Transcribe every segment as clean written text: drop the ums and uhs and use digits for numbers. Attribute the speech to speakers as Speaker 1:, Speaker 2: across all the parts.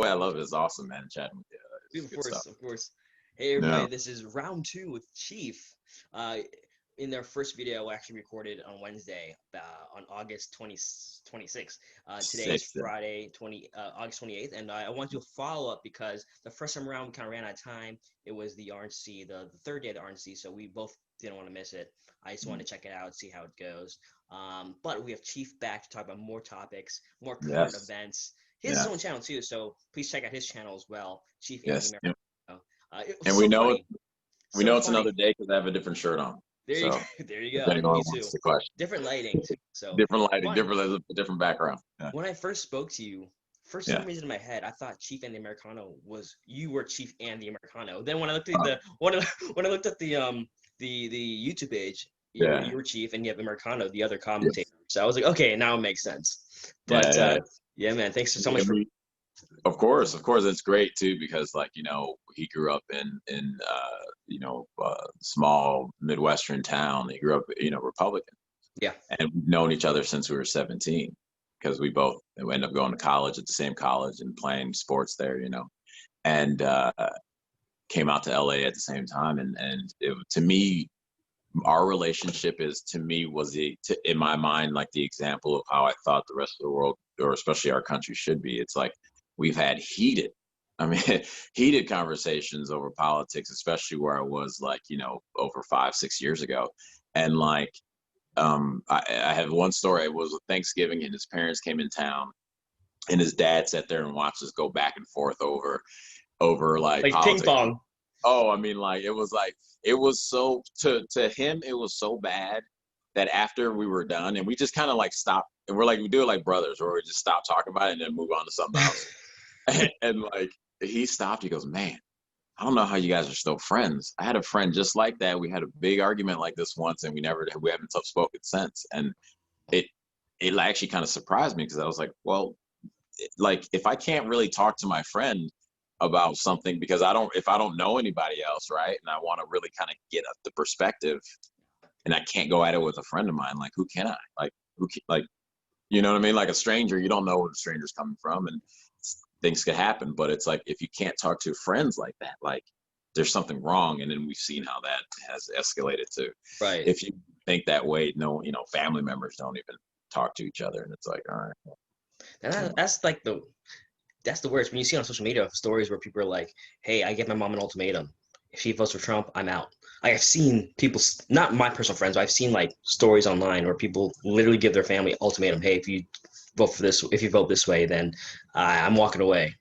Speaker 1: way, I love it. It's awesome, man. Chatting with you. It's
Speaker 2: Of
Speaker 1: good stuff.
Speaker 2: course, of course. Hey
Speaker 1: Yeah.
Speaker 2: everybody, this is round two with Chief. Uh, in their first video, actually recorded on Wednesday, on August 26th. Today is
Speaker 1: Six.
Speaker 2: Friday, August 28th, and I want to do a follow up because the first time around we kind of ran out of time. It was the RNC, the third day of the RNC, so we both didn't want to miss it. I just wanted to check it out, see how it goes. But we have Chief back to talk about more topics, more current
Speaker 1: Yes.
Speaker 2: events. He has his
Speaker 1: Yeah.
Speaker 2: own channel too, so please check out his channel as well, Chief and the
Speaker 1: Yes.
Speaker 2: American.
Speaker 1: Yep.
Speaker 2: It was
Speaker 1: And we
Speaker 2: so
Speaker 1: know it.
Speaker 2: funny,
Speaker 1: We
Speaker 2: so
Speaker 1: know it's
Speaker 2: funny.
Speaker 1: another day because I have a different shirt on.
Speaker 2: There you go.
Speaker 1: So
Speaker 2: There you
Speaker 1: if
Speaker 2: go.
Speaker 1: anyone
Speaker 2: Me
Speaker 1: wants
Speaker 2: too.
Speaker 1: the question,
Speaker 2: Different lighting too. So
Speaker 1: different lighting,
Speaker 2: fun.
Speaker 1: different background. Yeah.
Speaker 2: When I first spoke to you, for some
Speaker 1: Yeah.
Speaker 2: reason in my head, I thought Chief and the Americano was you were Chief and the Americano. Then when I looked at
Speaker 1: Uh,
Speaker 2: the when I looked at the YouTube page,
Speaker 1: yeah.
Speaker 2: you were Chief and you have Americano, the other
Speaker 1: Yes.
Speaker 2: commentator. So I was like, okay, now it makes sense.
Speaker 1: Yeah.
Speaker 2: But
Speaker 1: Yeah.
Speaker 2: yeah, man, thanks so much
Speaker 1: And
Speaker 2: for.
Speaker 1: of course, it's great too because, like, he grew up in small Midwestern town. He grew up, Republican,
Speaker 2: Yeah.
Speaker 1: and we've known each other since we were 17 because we both ended up going to college at the same college and playing sports there, and came out to LA at the same time. And to me, our relationship in my mind, like the example of how I thought the rest of the world, or especially our country, should be. It's like we've had I mean, heated conversations over politics, especially where I was, like, over 5, 6 years ago. And like, I have one story. It was Thanksgiving, and his parents came in town, and his dad sat there and watched us go back and forth over like
Speaker 2: Like ping
Speaker 1: politics.
Speaker 2: pong.
Speaker 1: Oh, I mean, like, it was so, to him, it was so bad that after we were done, and we just kind of like stopped, and we're like, we do it like brothers, where we just stop talking about it and then move on to something else. And like, he stopped. He goes, "Man, I don't know how you guys are still friends. I had a friend just like that. We had a big argument like this once, and we haven't spoken since." And it it actually kind of surprised me because I was like, well, like, if I can't really talk to my friend about something because if I don't know anybody else, right, and I want to really kind of get the perspective, and I can't go at it with a friend of mine, like, who can I? Like, like, you know what I mean? Like, a stranger, you don't know where the stranger's coming from, and things could happen. But it's like, if you can't talk to friends like that, like, there's something wrong. And then we've seen how that has escalated to,
Speaker 2: Right.
Speaker 1: if you think that way, no, family members don't even talk to each other, and it's like, all right,
Speaker 2: And
Speaker 1: you know.
Speaker 2: that's the worst when you see on social media stories where people are like, "Hey, I give my mom an ultimatum. If she votes for Trump, I'm out." Like I've seen people, not my personal friends, but I've seen like stories online where people literally give their family ultimatum. Hey, if you vote this way, then I'm walking away.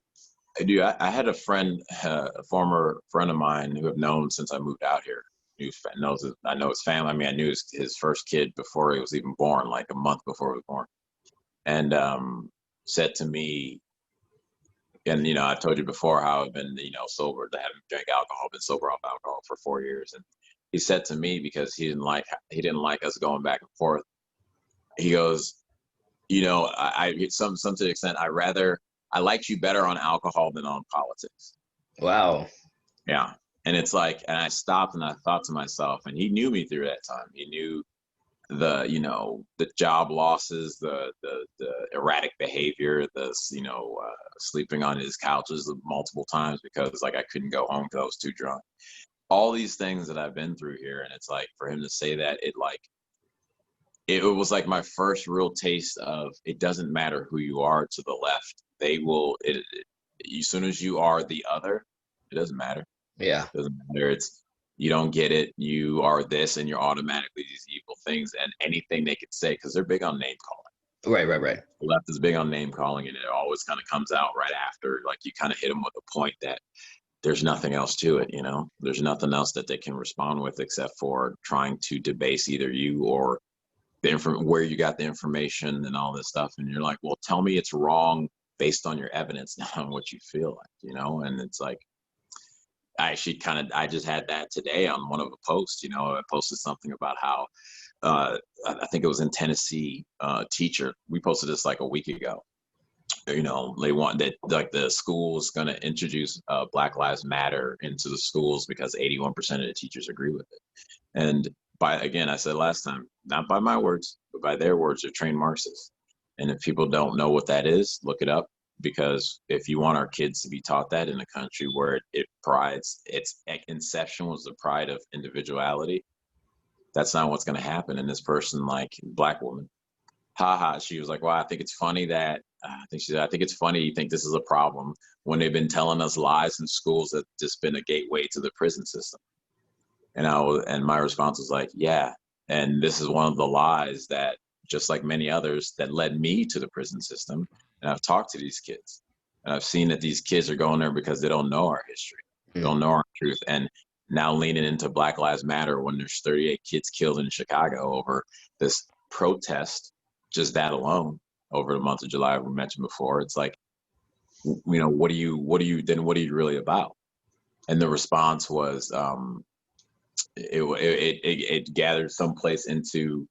Speaker 1: I do. I had a friend, a former friend of mine who I've known since I moved out here. I know his family. I mean, I knew his first kid before he was even born, like a month before he was born, and said to me, and I've told you before how I've been, sober, I haven't drank alcohol, been sober off alcohol for 4 years, and he said to me, because he didn't like us going back and forth. He goes, I some to the extent, I liked you better on alcohol than on politics.
Speaker 2: Wow.
Speaker 1: Yeah. And it's like, and I stopped and I thought to myself, and he knew me through that time. He knew the job losses, the erratic behavior, sleeping on his couches multiple times because, like, I couldn't go home because I was too drunk. All these things that I've been through here. And it's like, for him to say that, it was like my first real taste of, it doesn't matter who you are to the left. As soon as you are the other, it doesn't matter.
Speaker 2: Yeah.
Speaker 1: It doesn't matter. You don't get it. You are this, and you're automatically these evil things, and anything they could say, because they're big on name calling.
Speaker 2: Right. Right. Right.
Speaker 1: The left is big on name calling, and it always kind of comes out right after. Like, you kind of hit them with a point that there's nothing else to it. There's nothing else that they can respond with except for trying to debase either you or where you got the information and all this stuff. And you're like, well, tell me it's wrong based on your evidence, not on what you feel like. And it's like, I just had that today on one of the posts. I posted something about how, I think it was in Tennessee, teacher, we posted this like a week ago. They want that, like, the school is going to introduce Black Lives Matter into the schools because 81% of the teachers agree with it. And again, I said last time, not by my words, but by their words, they're trained Marxists. And if people don't know what that is, look it up. because if you want our kids to be taught that in a country where it prides its inception was the pride of individuality, that's not what's going to happen. And this person, like black woman, haha, she was like, well, I think it's funny that I think she said, I think it's funny you think this is a problem when they've been telling us lies in schools that's just been a gateway to the prison system. And my response was like, yeah, and this is one of the lies that, just like many others, that led me to the prison system. And I've talked to these kids, and I've seen that these kids are going there because they don't know our history, they don't know our truth, and now leaning into Black Lives Matter when there's 38 kids killed in Chicago over this protest, just that alone over the month of July we mentioned before. It's like, what are you really about? And the response was, it gathered someplace into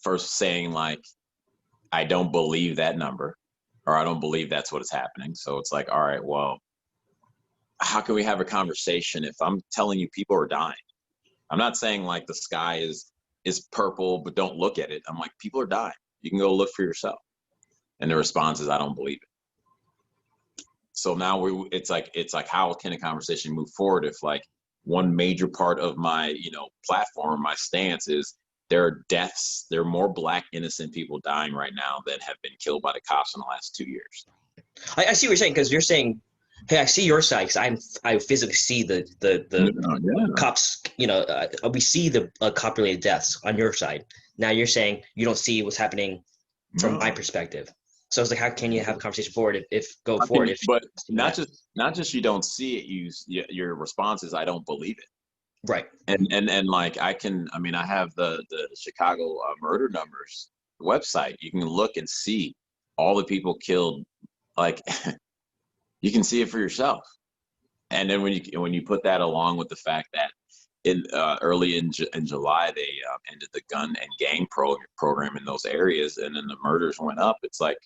Speaker 1: first saying like, I don't believe that number, or I don't believe that's what is happening. So it's like, all right, well, how can we have a conversation if I'm telling you people are dying? I'm not saying like the sky is purple, but don't look at it. I'm like, people are dying. You can go look for yourself. And the response is, I don't believe it. So now it's like, how can a conversation move forward if like one major part of my, platform, my stance is there are deaths, there are more Black innocent people dying right now that have been killed by the cops in the last 2 years.
Speaker 2: I see what you're saying, because you're saying, hey, I see your side because I physically see the cops. We see the cop-related deaths on your side. Now you're saying you don't see what's happening from my perspective. So it's like, how can you have a conversation forward
Speaker 1: but not just you don't see it, your response is, I don't believe it.
Speaker 2: Right.
Speaker 1: And like, I have the Chicago murder numbers website. You can look and see all the people killed. Like, you can see it for yourself. And then when you put that along with the fact that early in July they ended the gun and gang program in those areas, and then the murders went up. It's like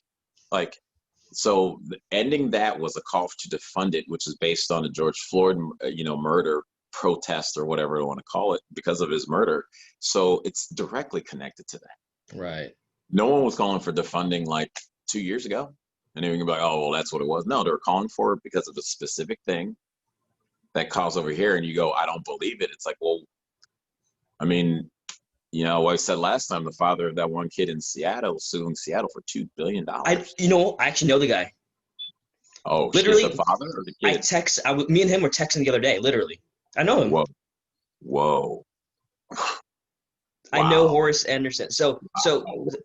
Speaker 1: so ending that was a call to defund it, which is based on the George Floyd murder protest, or whatever you want to call it, because of his murder. So it's directly connected to that.
Speaker 2: Right.
Speaker 1: No one was calling for defunding like 2 years ago. And then you can be like, oh, well, that's what it was. No, they were calling for it because of a specific thing that caused over here. And you go, I don't believe it. It's like, well, what I said last time, the father of that one kid in Seattle suing Seattle for $2 billion.
Speaker 2: I actually know the guy.
Speaker 1: Oh,
Speaker 2: literally,
Speaker 1: shit, the father or the kid?
Speaker 2: Me and him were texting the other day, literally. I know him.
Speaker 1: Whoa.
Speaker 2: I know Horace Anderson. So
Speaker 1: I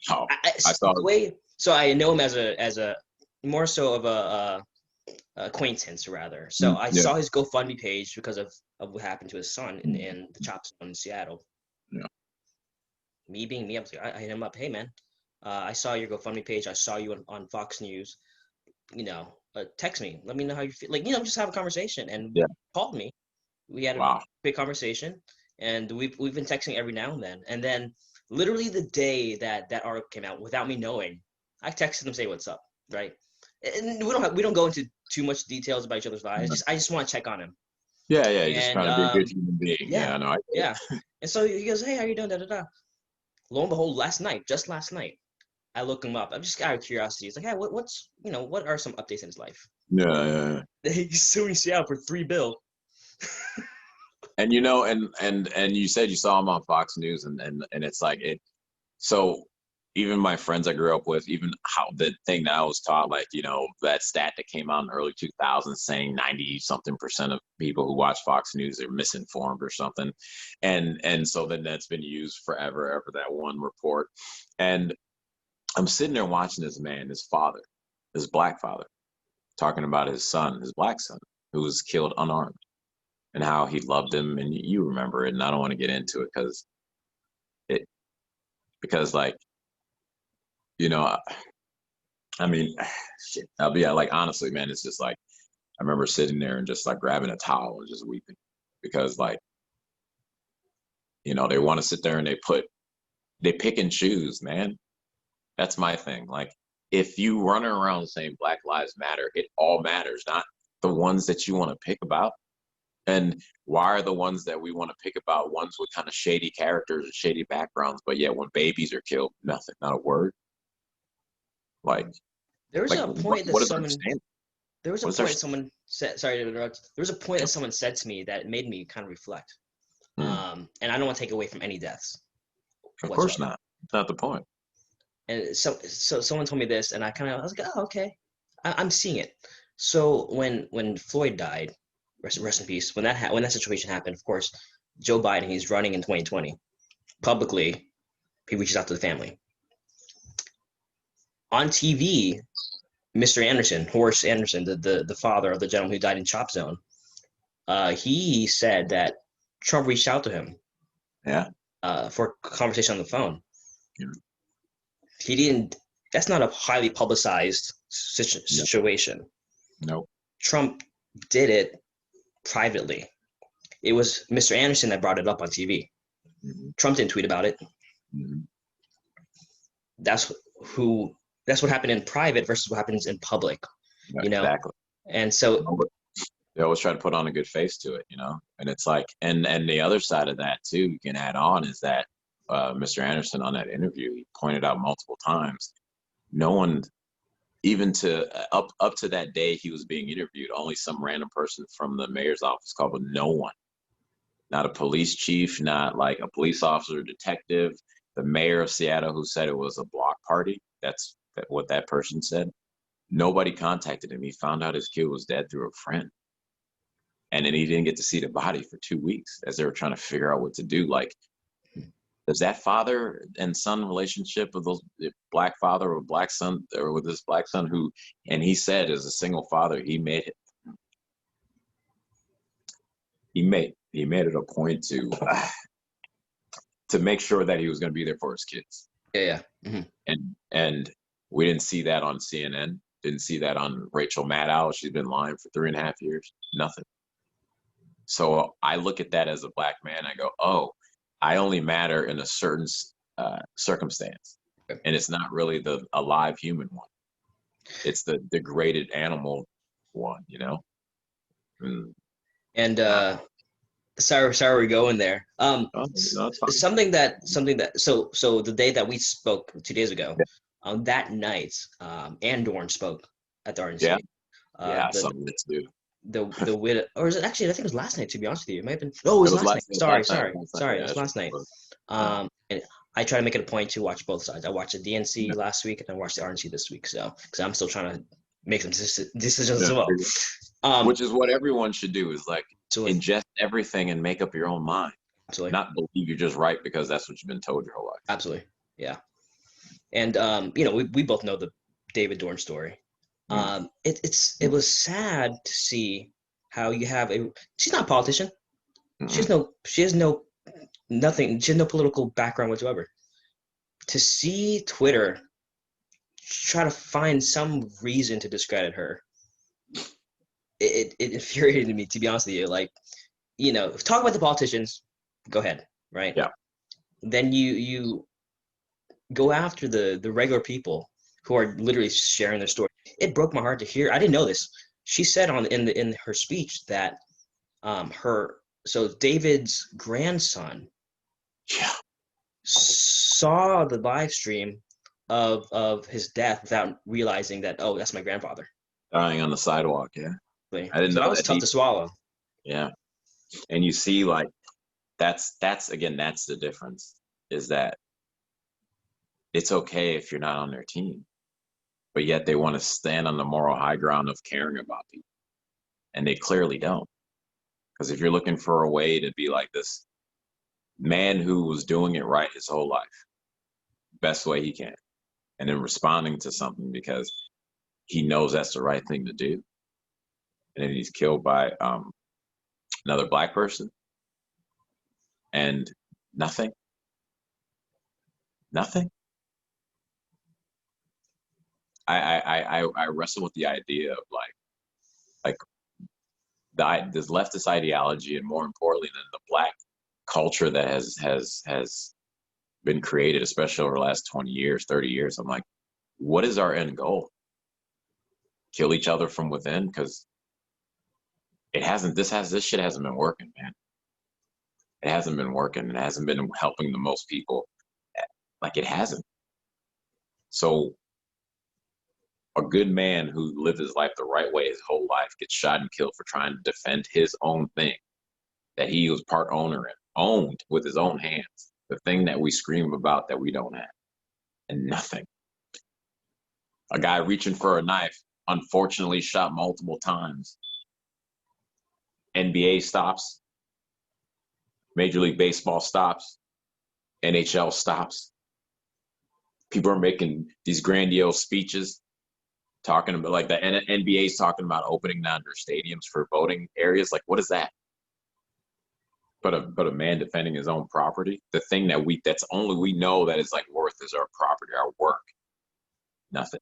Speaker 1: saw
Speaker 2: the way. So I know him as a more so of a acquaintance, rather. So I saw his GoFundMe page because of what happened to his son in the chop zone in Seattle.
Speaker 1: Yeah.
Speaker 2: Me being me, I hit him up. Hey man, I saw your GoFundMe page. I saw you on Fox News. Text me. Let me know how you feel. Just have a conversation. And called me. We had a big conversation, and we've been texting every now and then. And then literally the day that article came out, without me knowing, I texted him, say what's up, right? And we don't go into too much details about each other's lives. I just want to check on him.
Speaker 1: Yeah, just trying to be a good human being.
Speaker 2: Yeah, no, And so he goes, hey, how you doing? Da da da. Lo and behold, just last night, I look him up. I'm just out of curiosity. It's like, hey, what are some updates in his life?
Speaker 1: Yeah.
Speaker 2: He's suing Seattle for $3 billion.
Speaker 1: And and you said you saw him on Fox News, and it's like it. So even my friends I grew up with, even how the thing that I was taught, like, that stat that came out in the early 2000s saying 90-something% of people who watch Fox News are misinformed or something. And so then that's been used forever, ever, that one report. And I'm sitting there watching this man, his father, his Black father, talking about his son, his Black son, who was killed unarmed, and how he loved him. And you remember it, and I don't want to get into it because like, shit, I'll be like, honestly, man, it's just like, I remember sitting there and just like grabbing a towel and just weeping, because like, they want to sit there and they pick and choose, man. That's my thing. Like, if you run around saying Black Lives Matter, it all matters, not the ones that you want to pick about. And why are the ones that we want to pick about ones with kind of shady characters and shady backgrounds, but yet when babies are killed, nothing, not a word? Like,
Speaker 2: There was
Speaker 1: Like,
Speaker 2: a point that
Speaker 1: what is
Speaker 2: someone
Speaker 1: understanding?
Speaker 2: there was a
Speaker 1: What is there?
Speaker 2: point someone said, sorry to interrupt. There was a point that someone said to me that made me kind of reflect.
Speaker 1: Hmm.
Speaker 2: And I don't want to take away from any deaths
Speaker 1: Of course
Speaker 2: whatsoever.
Speaker 1: not. It's not the point.
Speaker 2: And so someone told me this, and I was like, oh, okay, I'm seeing it. So when Floyd died, rest in peace. When that situation happened, of course, Joe Biden, he's running in 2020 publicly. He reaches out to the family on TV. Mr. Anderson, Horace Anderson, the father of the gentleman who died in Chop Zone, he said that Trump reached out to him
Speaker 1: Yeah.
Speaker 2: for a conversation on the phone.
Speaker 1: Yeah.
Speaker 2: He didn't. That's not a highly publicized
Speaker 1: No.
Speaker 2: situation.
Speaker 1: No.
Speaker 2: Trump did it privately. It was Mr. Anderson that brought it up on TV.
Speaker 1: Mm-hmm.
Speaker 2: Trump didn't tweet about it.
Speaker 1: Mm-hmm.
Speaker 2: That's who. That's what happened in private versus what happens in public.
Speaker 1: Yeah,
Speaker 2: You know,
Speaker 1: exactly.
Speaker 2: and so
Speaker 1: They always try to put on a good face to it, and it's like, and the other side of that too, you can add on is that Mr. Anderson on that interview, he pointed out multiple times, no one, even to up to that day he was being interviewed, only some random person from the mayor's office called, but no one, not a police chief, not like a police officer, detective, the mayor of Seattle who said it was a block party. That's what that person said. Nobody contacted him. He found out his kid was dead through a friend. And then he didn't get to see the body for 2 weeks as they were trying to figure out what to do. Like, does that father and son relationship with those black father or black son, or with this black son who, and he said as a single father, he made it a point to make sure that he was going to be there for his kids.
Speaker 2: yeah. Mm-hmm.
Speaker 1: And we didn't see that on CNN. Didn't see that on Rachel Maddow. She's been lying for 3.5 years. Nothing. So I look at that as a black man. I go, oh, I only matter in a certain circumstance, and it's not really the alive human one. It's the degraded animal one, Mm,
Speaker 2: And
Speaker 1: nah.
Speaker 2: sorry, we're going there.
Speaker 1: Oh, no, it's fine.
Speaker 2: Something that so the day that we spoke 2 days ago,
Speaker 1: Yeah,
Speaker 2: that night, Andorn spoke at the
Speaker 1: yeah,
Speaker 2: RNC.
Speaker 1: yeah.
Speaker 2: The
Speaker 1: Something to do.
Speaker 2: the widow, or is it actually? I think it was last night. To be honest with you, it might have been. Oh, it
Speaker 1: It
Speaker 2: was
Speaker 1: was
Speaker 2: last night.
Speaker 1: last. It was last night.
Speaker 2: Sorry, it
Speaker 1: Yeah,
Speaker 2: was
Speaker 1: that's
Speaker 2: last night.
Speaker 1: right. Yeah.
Speaker 2: And I try to make it a point to watch both sides. I watched the DNC last week and I watched the RNC this week. So because I'm still trying to make some decisions as well.
Speaker 1: Which is what everyone should do, is like
Speaker 2: Absolutely,
Speaker 1: ingest everything and make up your own mind.
Speaker 2: absolutely,
Speaker 1: Not believe you're just right because that's what you've been told your whole life.
Speaker 2: absolutely, yeah. And we both know the David Dorn story.
Speaker 1: Mm.
Speaker 2: It was sad to see how you have a. She's not a politician.
Speaker 1: Mm-mm.
Speaker 2: She has no nothing. She has no political background whatsoever. To see Twitter try to find some reason to discredit her, it infuriated me, to be honest with you. Like, talk about the politicians, go ahead, right?
Speaker 1: Yeah.
Speaker 2: Then you go after the regular people who are literally sharing their story. It broke my heart to hear. I didn't know this. She said in her speech that David's grandson
Speaker 1: Yeah.
Speaker 2: saw the live stream of his death without realizing that, oh, that's my grandfather.
Speaker 1: Dying on the sidewalk. Yeah. I didn't
Speaker 2: So that
Speaker 1: know
Speaker 2: was
Speaker 1: that
Speaker 2: tough to
Speaker 1: deep.
Speaker 2: swallow.
Speaker 1: Yeah. And you see, like, that's the difference, is that it's okay if you're not on their team, but yet they want to stand on the moral high ground of caring about people. And they clearly don't. Because if you're looking for a way to be like this man who was doing it right his whole life, best way he can, and then responding to something because he knows that's the right thing to do, and then he's killed by another black person, and nothing. I wrestle with the idea of like this leftist ideology, and more importantly than the black culture that has been created, especially over the last 20 years, 30 years. I'm like, what is our end goal? Kill each other from within? Because this shit hasn't been working, man. It hasn't been working. It hasn't been helping the most people. Like, it hasn't. So A good man who lived his life the right way his whole life gets shot and killed for trying to defend his own thing that he was part owner in, owned with his own hands. The thing that we scream about that we don't have, and nothing. A guy reaching for a knife, unfortunately shot multiple times. NBA stops, Major League Baseball stops, NHL stops. People are making these grandiose speeches talking about like the NBA is talking about opening down their stadiums for voting areas. Like, what is that? But a man defending his own property, the thing that's only we know that is like worth is our property, our work. Nothing.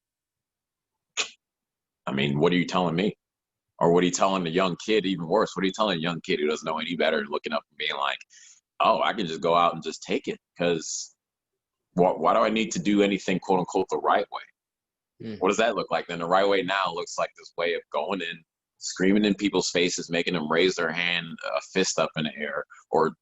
Speaker 1: I mean, what are you telling me? Or what are you telling the young kid? Even worse, what are you telling a young kid who doesn't know any better, looking up and being like, "Oh, I can just go out and just take it because why do I need to do anything quote unquote the right way?" What does that look like? Then the right way now looks like this way of going in, screaming in people's faces, making them raise their hand, a fist up in the air, or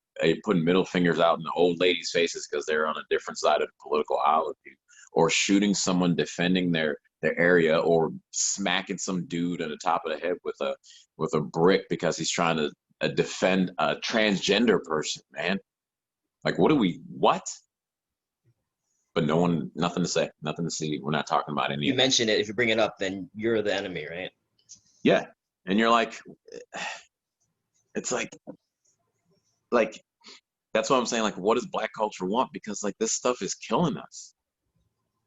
Speaker 1: putting middle fingers out in the old ladies' faces because they're on a different side of the political aisle of you, or shooting someone defending their area, or smacking some dude on the top of the head with a brick because he's trying to defend a transgender person, man. Like, what? But no one, nothing to say, nothing to see. We're not talking about any
Speaker 2: You
Speaker 1: of that.
Speaker 2: mention it. If you bring it up, then you're the enemy, right?
Speaker 1: Yeah. And you're like, it's like, that's what I'm saying. Like, what does black culture want? Because like this stuff is killing us.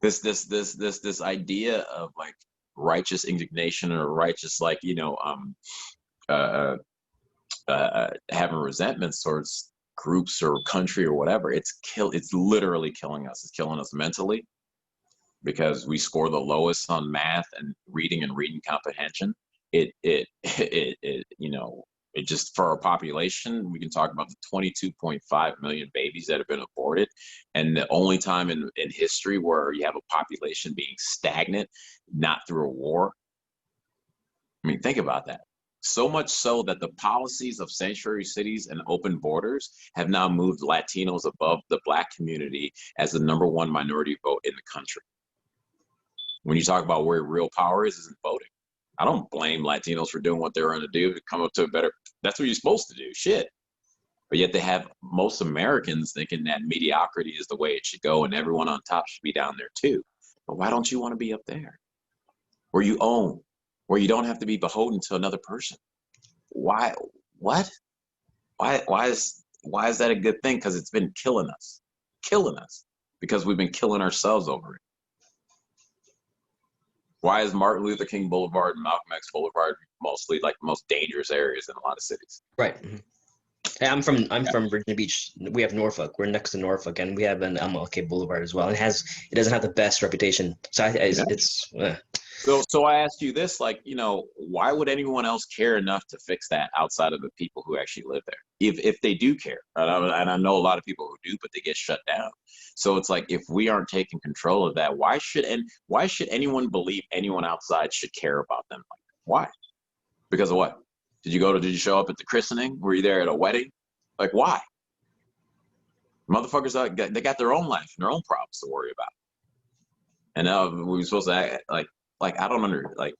Speaker 1: This idea of like righteous indignation or righteous, like, uh, having resentments towards groups or country or whatever. It's literally killing us. It's killing us mentally because we score the lowest on math and reading comprehension. It just, for our population, we can talk about the 22.5 million babies that have been aborted. And the only time in history where you have a population being stagnant, not through a war. I mean, think about that. So much so that the policies of sanctuary cities and open borders have now moved Latinos above the black community as the #1 minority vote in the country. When you talk about where real power is in voting. I don't blame Latinos for doing what they're going to do to come up to a better, that's what you're supposed to do, shit. But yet they have most Americans thinking that mediocrity is the way it should go and everyone on top should be down there too. But why don't you want to be up there? Where you own, where you don't have to be beholden to another person. Why, what? Why is that a good thing? Because it's been killing us, because we've been killing ourselves over it. Why is Martin Luther King Boulevard and Malcolm X Boulevard mostly like the most dangerous areas in a lot of cities?
Speaker 2: Right. Mm-hmm. Hey, I'm from Virginia Beach. We have Norfolk. We're next to Norfolk, and we have an MLK Boulevard as well. And it doesn't have the best reputation. So it's.
Speaker 1: So I asked you this, like, why would anyone else care enough to fix that outside of the people who actually live there? If they do care, and I know a lot of people who do, but they get shut down. So it's like, if we aren't taking control of that, why should anyone believe anyone outside should care about them? Like, why? Because of what? Did you show up at the christening? Were you there at a wedding? Like, why? Motherfuckers, they got their own life and their own problems to worry about. And now we're supposed to act like I don't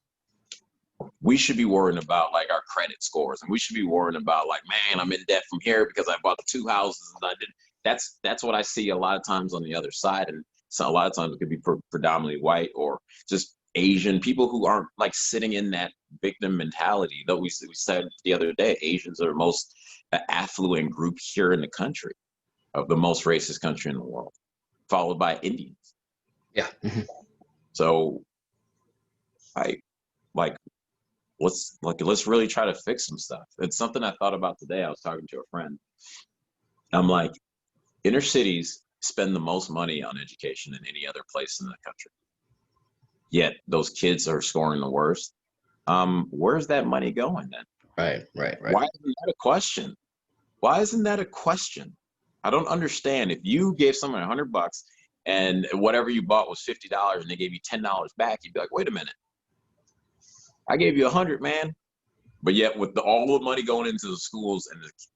Speaker 1: we should be worrying about like our credit scores, and we should be worrying about like, man, I'm in debt from here because I bought 2 houses and I did. That's what I see a lot of times on the other side, and so a lot of times it could be predominantly white or just Asian people who aren't like sitting in that victim mentality. Though we said the other day, Asians are the most affluent group here in the country, of the most racist country in the world, followed by Indians.
Speaker 2: Yeah.
Speaker 1: So let's really try to fix some stuff. It's something I thought about today. I was talking to a friend. I'm like, inner cities spend the most money on education than any other place in the country. Yet those kids are scoring the worst. Where's that money going then?
Speaker 2: Right.
Speaker 1: Why isn't that a question? I don't understand. If you gave someone $100 and whatever you bought was $50 and they gave you $10 back, you'd be like, wait a minute. I gave you 100, man. But yet with all the money going into the schools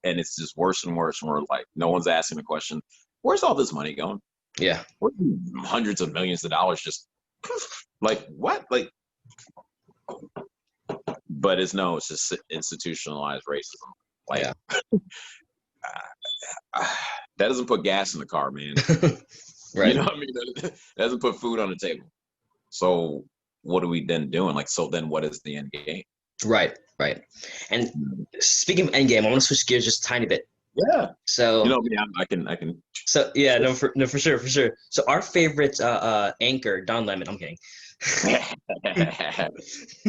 Speaker 1: and it's just worse and worse. And we're like, no one's asking the question, where's all this money going?
Speaker 2: Yeah.
Speaker 1: Where's hundreds of millions of dollars just like what? Like, But it's just institutionalized racism. Like,
Speaker 2: Yeah.
Speaker 1: that doesn't put gas in the car, man. You
Speaker 2: Right.
Speaker 1: know what I mean? That doesn't put food on the table. So what are we then doing? Like, so then what is the end game?
Speaker 2: Right. Right. And speaking of Endgame, I want to switch gears just a tiny bit.
Speaker 1: Yeah.
Speaker 2: So
Speaker 1: You know me, I can.
Speaker 2: so yeah, no, for sure, for sure. So our favorite anchor, Don Lemon. I'm kidding.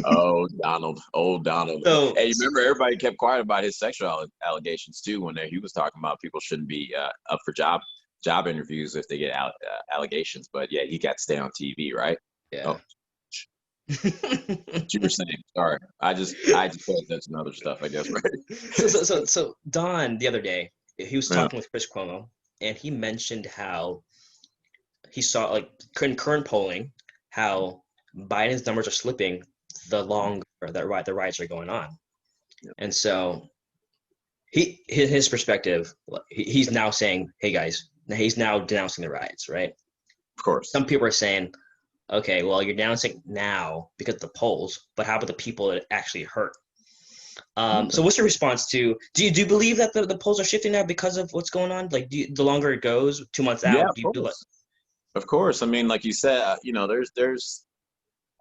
Speaker 1: Oh, Donald. Oh, Donald.
Speaker 2: So
Speaker 1: Hey, you remember everybody kept quiet about his sexual allegations too when he was talking about people shouldn't be up for job interviews if they get allegations. But yeah, he got to stay on TV, right?
Speaker 2: yeah.
Speaker 1: Oh, what you were saying. Sorry, I just pay attention to other stuff, I guess, right?
Speaker 2: So Don the other day, he was
Speaker 1: Yeah.
Speaker 2: talking with Chris Cuomo, and he mentioned how he saw like current polling, how Biden's numbers are slipping the longer that the riots are going on.
Speaker 1: Yeah.
Speaker 2: And so his perspective, he's now saying, hey guys, he's now denouncing the riots, right?
Speaker 1: Of course.
Speaker 2: Some people are saying, okay, well, you're denouncing now because of the polls, but how about the people that actually hurt? So what's your response to, do you believe that the polls are shifting now because of what's going on? Like, the longer it goes, 2 months
Speaker 1: Yeah,
Speaker 2: out,
Speaker 1: of
Speaker 2: do you feel like,
Speaker 1: course. Of course. I mean, like you said, there's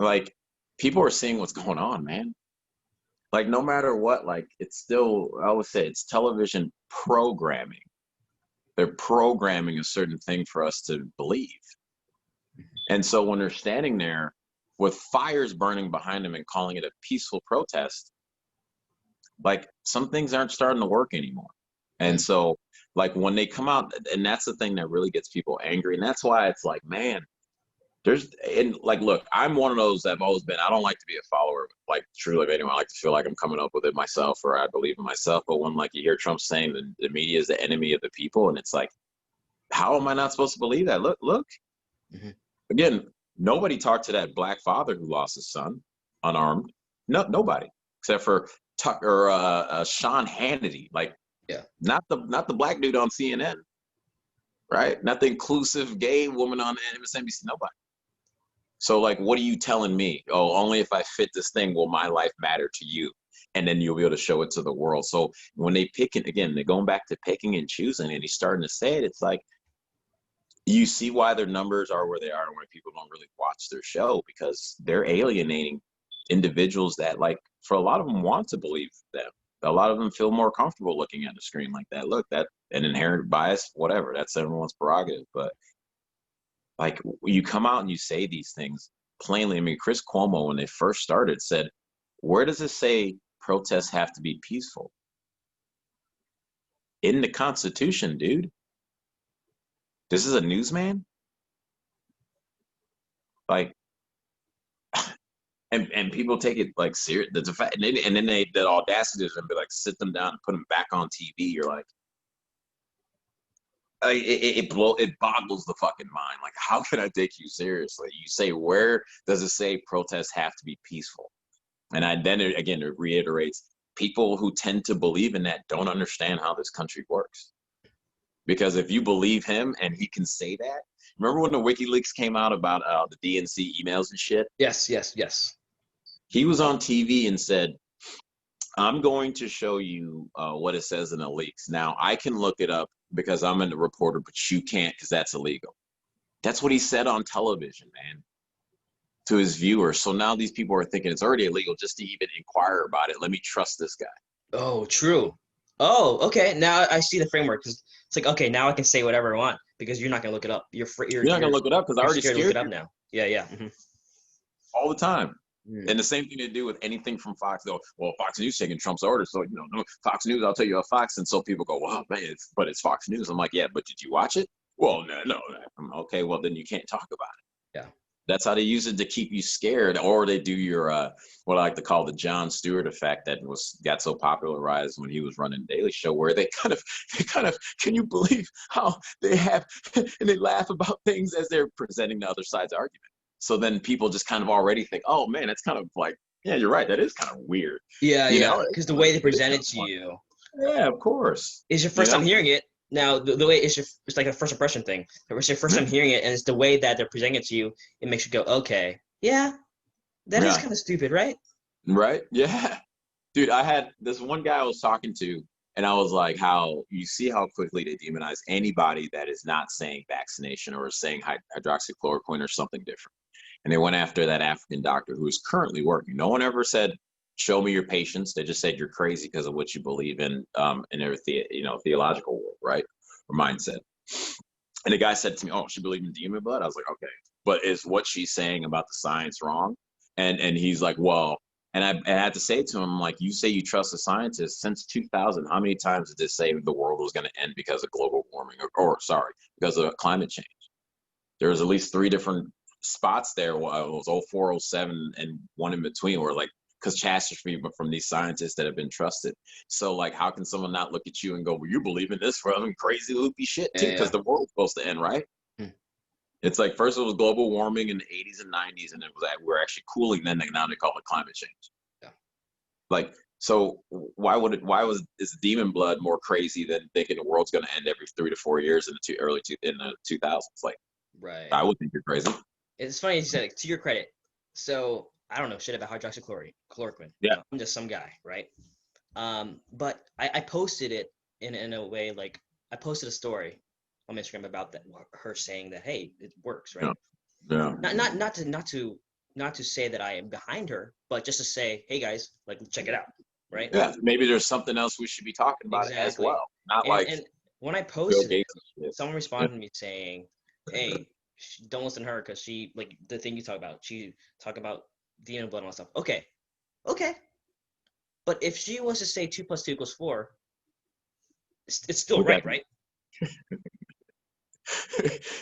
Speaker 1: like people are seeing what's going on, man. Like no matter what, like it's still, I would say it's television programming. They're programming a certain thing for us to believe. And so when they're standing there with fires burning behind them and calling it a peaceful protest, like some things aren't starting to work anymore. And so like when they come out, and that's the thing that really gets people angry. And that's why it's like, man, and like, look, I'm one of those that have always been, I don't like to be a follower of like truly of anyone. I like to feel like I'm coming up with it myself or I believe in myself. But when like you hear Trump saying the media is the enemy of the people, and it's like, how am I not supposed to believe that? Look.
Speaker 2: Mhm.
Speaker 1: Again, nobody talked to that black father who lost his son unarmed. No, nobody except for Tucker, Sean Hannity. Like,
Speaker 2: Yeah.
Speaker 1: not the black dude on CNN, right? Not the inclusive gay woman on MSNBC. Nobody. So like, what are you telling me? Oh, only if I fit this thing will my life matter to you, and then you'll be able to show it to the world. So when they pick it again, they're going back to picking and choosing, and he's starting to say it. It's like, you see why their numbers are where they are and why people don't really watch their show, because they're alienating individuals that, like, for a lot of them want to believe them. A lot of them feel more comfortable looking at the screen like that. Look, that an inherent bias, whatever, that's everyone's prerogative. But like, you come out and you say these things plainly. I mean, Chris Cuomo, when they first started, said, where does it say protests have to be peaceful? In the Constitution, dude. This is a newsman? Like, and people take it like serious. That's a fact. And then they the audacity is to be like, sit them down and put them back on TV. You're like, it boggles the fucking mind. Like, how can I take you seriously? You say, where does it say protests have to be peaceful? And again, it reiterates, people who tend to believe in that don't understand how this country works. Because if you believe him and he can say that, remember when the WikiLeaks came out about the DNC emails and shit?
Speaker 2: Yes.
Speaker 1: He was on TV and said, I'm going to show you what it says in the leaks. Now, I can look it up because I'm a reporter, but you can't because that's illegal. That's what he said on television, man, to his viewers. So now these people are thinking it's already illegal just to even inquire about it. Let me trust this guy.
Speaker 2: Oh, true. Oh, okay. Now I see the framework. 'Cause it's like, okay, now I can say whatever I want because you're not gonna look it up. You're free.
Speaker 1: You're not going to look it up because I
Speaker 2: You're
Speaker 1: already
Speaker 2: scared to look
Speaker 1: scared
Speaker 2: it up
Speaker 1: you
Speaker 2: now. Yeah. Mm-hmm.
Speaker 1: all the time.
Speaker 2: Mm.
Speaker 1: And the same thing to do with anything from Fox. Though, well, Fox News taking Trump's orders, so no, Fox News. I'll tell you about Fox, and so people go, "Well, man, it's Fox News." I'm like, "Yeah, but did you watch it?" Well, no. I'm, okay, well then you can't talk about it.
Speaker 2: Yeah.
Speaker 1: That's how they use it to keep you scared, or they do your what I like to call the Jon Stewart effect that got so popularized when he was running Daily Show, where they kind of can you believe how they have and they laugh about things as they're presenting the other side's argument. So then people just kind of already think, oh man, it's kind of like, yeah, you're right, that is kind of weird.
Speaker 2: Yeah. Because the way they present it to
Speaker 1: Fun.
Speaker 2: you
Speaker 1: Yeah, of course.
Speaker 2: is your first time hearing it. Now the way it's like a first impression thing. It's your first time hearing it, and it's the way that they're presenting it to you. It makes you go, okay, yeah, That is
Speaker 1: Yeah.
Speaker 2: kind of stupid, right?
Speaker 1: Right? Yeah. Dude, I had this one guy I was talking to, and I was like, how you see how quickly they demonize anybody that is not saying vaccination or saying hydroxychloroquine or something different. And they went after that African doctor who is currently working. No one ever said, "Show me your patients." They just said you're crazy because of what you believe in their theological world, right, or mindset. And the guy said to me, "Oh, she believed in demon blood." I was like, "Okay, but is what she's saying about the science wrong?" And he's like, "Well," and I had to say to him, like, "You say you trust the scientists. Since 2000, how many times did they say the world was going to end because of global warming, or sorry, because of climate change?" There was at least three different spots there. Well, it was oh 04, oh 07, and one in between where like catastrophe, but from these scientists that have been trusted. So like, how can someone not look at you and go, "Well, you believe in this for having crazy loopy shit too?" Because
Speaker 2: Yeah.
Speaker 1: the world's supposed to end, right?
Speaker 2: Hmm.
Speaker 1: It's like first it was global warming in the 80s and 90s, and it was that we're actually cooling. Then now they call it climate change.
Speaker 2: Yeah.
Speaker 1: Like, so why was is demon blood more crazy than thinking the world's going to end every 3 to 4 years in the 2000s? Like,
Speaker 2: Right.
Speaker 1: I would think you're crazy.
Speaker 2: It's funny you said it, to your credit. So I don't know shit about hydroxychloroquine.
Speaker 1: Yeah.
Speaker 2: I'm just some guy, right? But I posted it in a way like I posted a story on Instagram about that her saying that hey it works,
Speaker 1: Yeah.
Speaker 2: right?
Speaker 1: Yeah.
Speaker 2: Not to say that I am behind her, but just to say hey guys like check it out, right?
Speaker 1: Yeah. Maybe there's something else we should be talking about as
Speaker 2: Exactly.
Speaker 1: well. Not
Speaker 2: And
Speaker 1: like
Speaker 2: and when I
Speaker 1: Bill
Speaker 2: posted it,
Speaker 1: Gates and shit.
Speaker 2: someone
Speaker 1: Yeah.
Speaker 2: responded to me saying, "Hey, don't listen to her because she like the thing you talk about. She talk about DNA blood and all that stuff. Okay, okay. But if she was to say 2 + 2 = 4, it's still
Speaker 1: Would that
Speaker 2: right,
Speaker 1: be?
Speaker 2: right?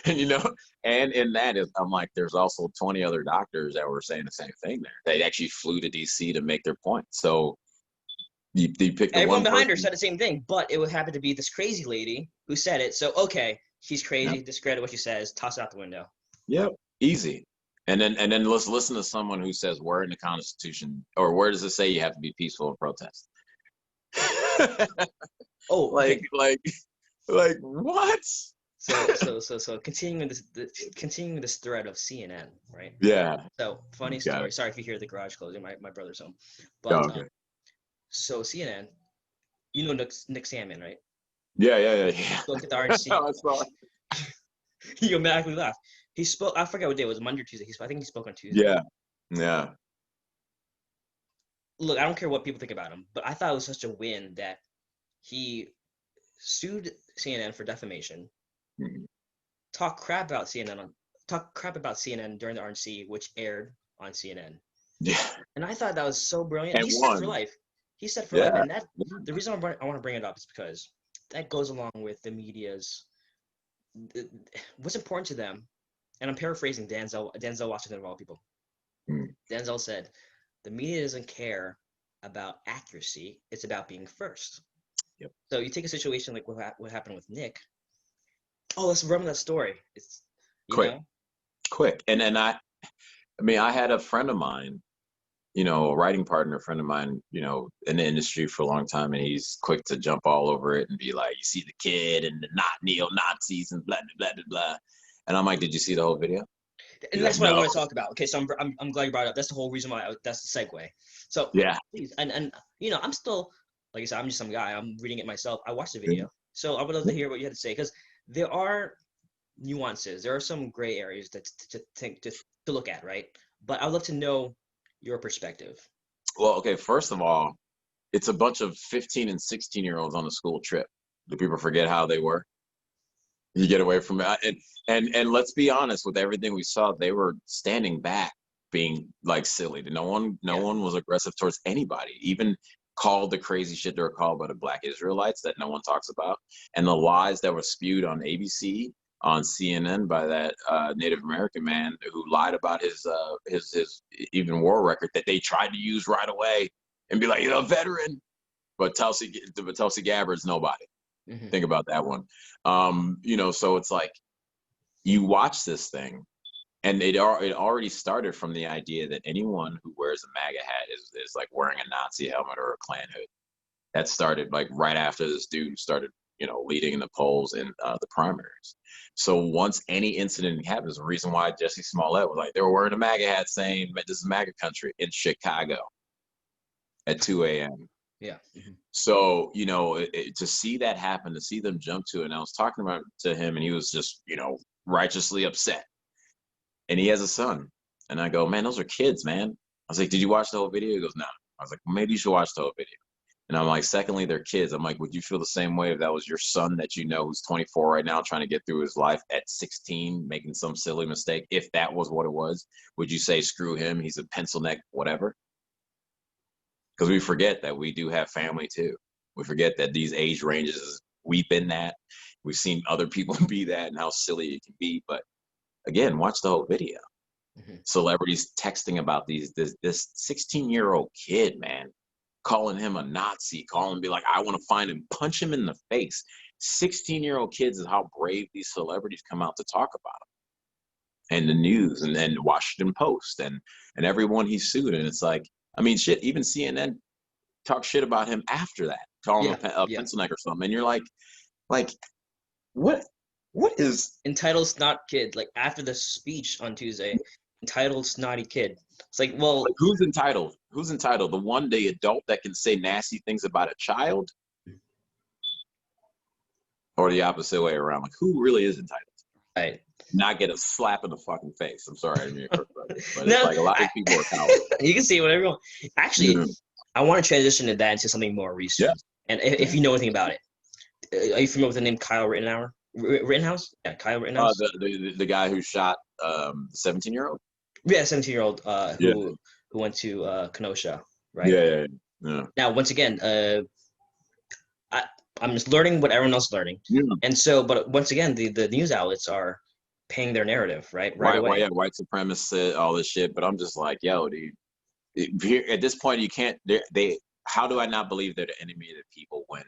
Speaker 1: And and in that is, I'm like, there's also 20 other doctors that were saying the same thing there. They actually flew to DC to make their point. So you pick the
Speaker 2: Everyone
Speaker 1: one
Speaker 2: behind her
Speaker 1: person.
Speaker 2: said the same thing, but it would happen to be this crazy lady who said it. So okay, she's
Speaker 1: Yeah.
Speaker 2: crazy. Discredit what she says. Toss it out the window.
Speaker 1: Yep. Easy. And then let's listen to someone who says, where in the Constitution, or where does it say you have to be peaceful and protest?
Speaker 2: Oh,
Speaker 1: like
Speaker 2: okay.
Speaker 1: like like what?
Speaker 2: So continuing this thread of CNN, right?
Speaker 1: Yeah.
Speaker 2: So funny
Speaker 1: Got
Speaker 2: story.
Speaker 1: it.
Speaker 2: Sorry if you hear the garage closing. My brother's home,
Speaker 1: Oh,
Speaker 2: but
Speaker 1: okay.
Speaker 2: so CNN, you know Nick Salmon, right?
Speaker 1: Yeah.
Speaker 2: Spoke at the RNC.
Speaker 1: I saw it.
Speaker 2: You automatically laugh. He spoke. I forget what day it was. Monday or Tuesday. I think he spoke on Tuesday.
Speaker 1: Yeah. Yeah.
Speaker 2: Look, I don't care what people think about him, but I thought it was such a win that he sued CNN for defamation.
Speaker 1: Mhm.
Speaker 2: Talk crap about CNN during the RNC, which aired on CNN.
Speaker 1: Yeah.
Speaker 2: And I thought that was so brilliant.
Speaker 1: And
Speaker 2: He's set for
Speaker 1: won.
Speaker 2: life. He's set for life,
Speaker 1: Yeah.
Speaker 2: and that the reason I want to bring it up is because that goes along with the media's what's important to them. And I'm paraphrasing Denzel Washington of all people.
Speaker 1: Mm.
Speaker 2: Denzel said, "The media doesn't care about accuracy; it's about being first."
Speaker 1: Yep.
Speaker 2: So you take a situation like what happened with Nick. Oh, let's run that story. It's you
Speaker 1: Quick.
Speaker 2: know
Speaker 1: Quick. And then I mean, I had a friend of mine, a writing partner friend of mine, in the industry for a long time, and he's quick to jump all over it and be like, "You see the kid and the not neo-Nazis and blah blah blah blah." And I'm like, "Did you see the whole video?"
Speaker 2: and
Speaker 1: He's like,
Speaker 2: that's what I
Speaker 1: "No."
Speaker 2: want to talk about. Okay, so I'm glad you brought it up. That's the whole reason why. That's the segue. So
Speaker 1: Yeah.
Speaker 2: please, and I'm still like I said, I'm just some guy. I'm reading it myself. I watched the video, so I would love to hear what you had to say because there are nuances. There are some gray areas that to think to look at, right? But I'd love to know your perspective.
Speaker 1: Well, okay, first of all, it's a bunch of 15 and 16-year-olds on a school trip. Do people forget how they were? You get away from it. And let's be honest, with everything we saw, they were standing back being like silly. No one was aggressive towards anybody, even called the crazy shit they were called by the Black Israelites that no one talks about, and the lies that were spewed on ABC, on CNN by that Native American man who lied about his even war record that they tried to use right away and be like, a veteran. But Tulsi Gabbard's nobody.
Speaker 2: Mm-hmm.
Speaker 1: Think about that one. So it's like you watch this thing, and it already started from the idea that anyone who wears a MAGA hat is like wearing a Nazi helmet or a Klan hood. That started like right after this dude started leading in the polls in the primaries. So once any incident happens, the reason why Jesse Smollett was like, they were wearing a MAGA hat saying, this is MAGA country in Chicago at 2 a.m.
Speaker 2: Yeah.
Speaker 1: So, to see that happen, to see them jump to it, and I was talking about to him, and he was just, righteously upset. And he has a son. And I go, man, those are kids, man. I was like, did you watch the whole video? He goes, no. I was like, well, maybe you should watch the whole video. And I'm like, secondly, they're kids. I'm like, would you feel the same way if that was your son that who's 24 right now, trying to get through his life at 16, making some silly mistake? If that was what it was, would you say, screw him, he's a pencil neck, whatever? Because we forget that we do have family too. We forget that these age ranges, we've been that. We've seen other people be that and how silly it can be. But again, watch the whole video. Celebrities texting about this 16-year-old kid, man, calling him a Nazi, be like, I want to find him, punch him in the face. 16-year-old kids is how brave these celebrities come out to talk about him. And the news and then Washington Post and everyone he sued. And it's like, I mean, shit, even CNN talk shit about him after that, calling him a pencil neck or something. And you're like, what is
Speaker 2: entitled snot kid? Like after the speech on Tuesday, entitled snotty kid. It's like, well,
Speaker 1: who's entitled? Who's entitled? The adult that can say nasty things about a child, or the opposite way around? Like, who really is entitled?
Speaker 2: Right.
Speaker 1: Not get a slap in the fucking face. I'm sorry, I didn't mean to curse, but it's like a lot of people are cowards.
Speaker 2: You can see whatever you want. Actually, I want to transition to that into something more recent. Yeah. And if you know anything about it, are you familiar with the name Kyle Rittenhouse? Rittenhouse? Yeah, Kyle Rittenhouse.
Speaker 1: The guy who shot 17-year-old.
Speaker 2: Yeah, 17-year-old who went to Kenosha, right?
Speaker 1: Yeah.
Speaker 2: Now, once again, I'm just learning what everyone else is learning, and so, but once again, the news outlets are paying their narrative right away.
Speaker 1: White supremacists, all this shit. But I'm just like, yo, dude, at this point, you can't. How do I not believe they're the enemy of the people when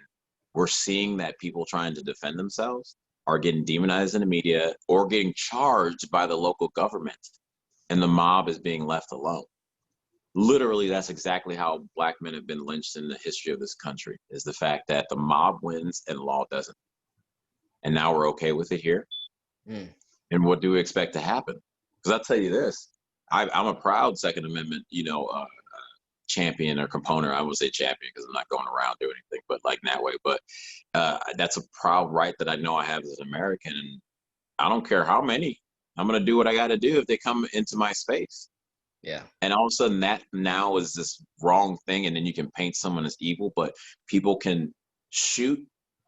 Speaker 1: we're seeing that people trying to defend themselves are getting demonized in the media or getting charged by the local government, and the mob is being left alone? Literally, that's exactly how Black men have been lynched in the history of this country, is the fact that the mob wins and law doesn't. And now we're okay with it here. And what do we expect to happen? Because I'll tell you this, I'm a proud Second Amendment, champion or component. I won't say champion because I'm not going around doing anything, but like in that way. But that's a proud right that I know I have as an American. And I don't care how many. I'm going to do what I got to do if they come into my space.
Speaker 2: Yeah.
Speaker 1: And all of a sudden that now is this wrong thing. And then you can paint someone as evil, but people can shoot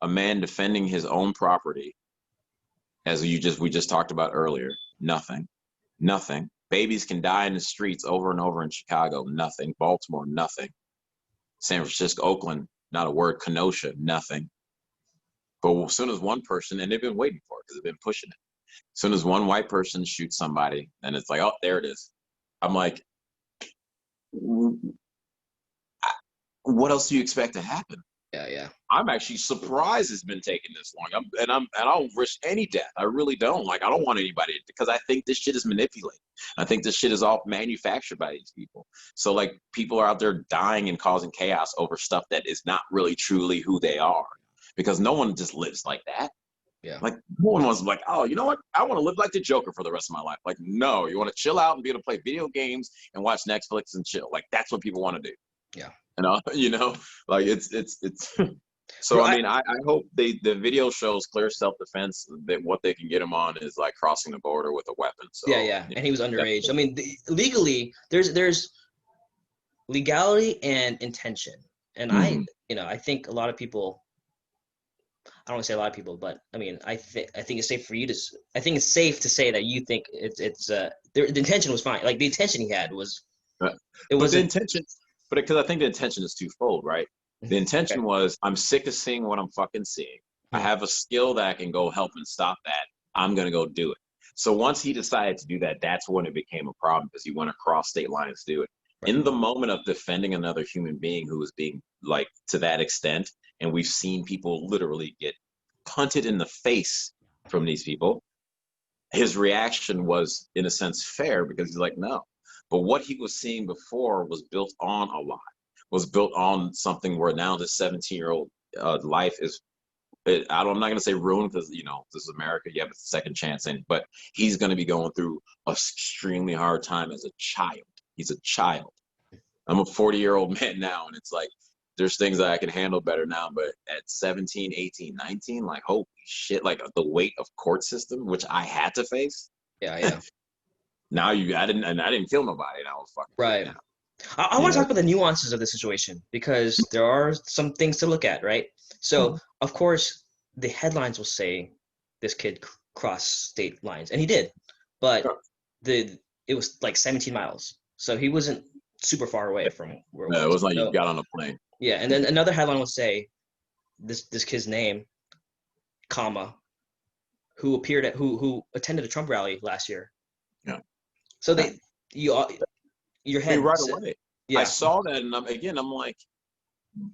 Speaker 1: a man defending his own property. As we just talked about earlier, nothing. Babies can die in the streets over and over in Chicago, nothing. Baltimore, nothing. San Francisco, Oakland, not a word. Kenosha, nothing. But as soon as one person, and they've been waiting for it because they've been pushing it. As soon as one white person shoots somebody, and it's like, oh, there it is. I'm like, what else do you expect to happen?
Speaker 2: Yeah.
Speaker 1: I'm actually surprised it's been taking this long. I don't risk any death. I really don't. Like, I don't want anybody, because I think this shit is manipulated. I think this shit is all manufactured by these people. So like, people are out there dying and causing chaos over stuff that is not really truly who they are, because no one just lives like that.
Speaker 2: Yeah.
Speaker 1: Like, no one was like, oh, you know what? I want to live like the Joker for the rest of my life. Like, no, you want to chill out and be able to play video games and watch Netflix and chill. Like, that's what people want to do.
Speaker 2: Yeah.
Speaker 1: Like it's so well, I mean, I hope the video shows clear self-defense, that what they can get him on is like crossing the border with a weapon. So
Speaker 2: yeah. And he was underage. I mean, legally there's legality and intention. And I think a lot of people, I don't want to say a lot of people, but I mean, I think it's safe for you to. I think it's safe to say that you think the intention was fine. Like the intention he had was.
Speaker 1: It was the intention, but because I think the intention is twofold, right? The intention was, I'm sick of seeing what I'm fucking seeing. I have a skill that I can go help and stop that. I'm gonna go do it. So once he decided to do that, that's when it became a problem, because he went across state lines to do it. Right. In the moment of defending another human being who was being like to that extent. And we've seen people literally get punted in the face from these people. His reaction was, in a sense, fair, because he's like, no. But what he was seeing before was built on a lie, was built on something where now this 17-year-old life is I'm not going to say ruined because, you know, this is America. You have a second chance in, but he's going to be going through an extremely hard time as a child. He's a child. I'm a 40-year-old man now, and it's like, there's things that I can handle better now, but at 17, 18, 19, like, holy shit, like the weight of court system, which I had to face.
Speaker 2: Yeah, yeah.
Speaker 1: Now I didn't kill nobody, and I was fucking
Speaker 2: Right.
Speaker 1: now.
Speaker 2: I want to talk about the nuances of the situation because there are some things to look at, right? So, of course, the headlines will say this kid crossed state lines, and he did, but it was like 17 miles, so he wasn't super far away from where it
Speaker 1: No, it
Speaker 2: was.
Speaker 1: was like you
Speaker 2: So,
Speaker 1: got on a plane.
Speaker 2: yeah, and then another headline will say this kid's name, comma, who attended a Trump rally last year.
Speaker 1: Yeah.
Speaker 2: So your
Speaker 1: Hey,
Speaker 2: head,
Speaker 1: right away. I
Speaker 2: yeah,
Speaker 1: saw that, and I'm like,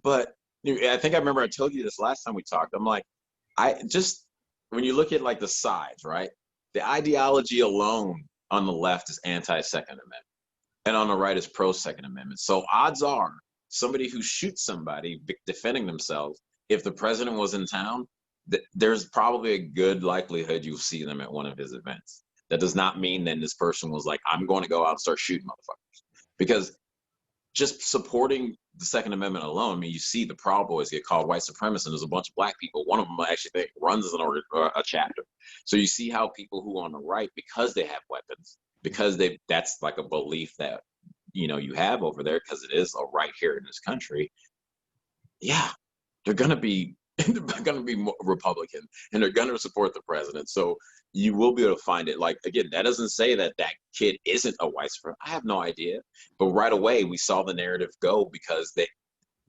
Speaker 1: but I think I remember I told you this last time we talked. I'm like, I just when you look at like the sides, right? The ideology alone on the left is anti-Second Amendment, and on the right is pro-Second Amendment. So odds are somebody who shoots somebody defending themselves, if the president was in town, there's probably a good likelihood you'll see them at one of his events. That does not mean then this person was like, I'm going to go out and start shooting motherfuckers. Because just supporting the Second Amendment alone, I mean, you see the Proud Boys get called white supremacists, and there's a bunch of black people. One of them I actually think runs a chapter. So you see how people who are on the right, because they have weapons, because that's like a belief that, you know, you have over there, because it is a right here in this country. Yeah, they're gonna be Republican, and they're gonna support the president. So you will be able to find it. Like, again, that doesn't say that that kid isn't a white supremacist. I have no idea, but right away we saw the narrative go because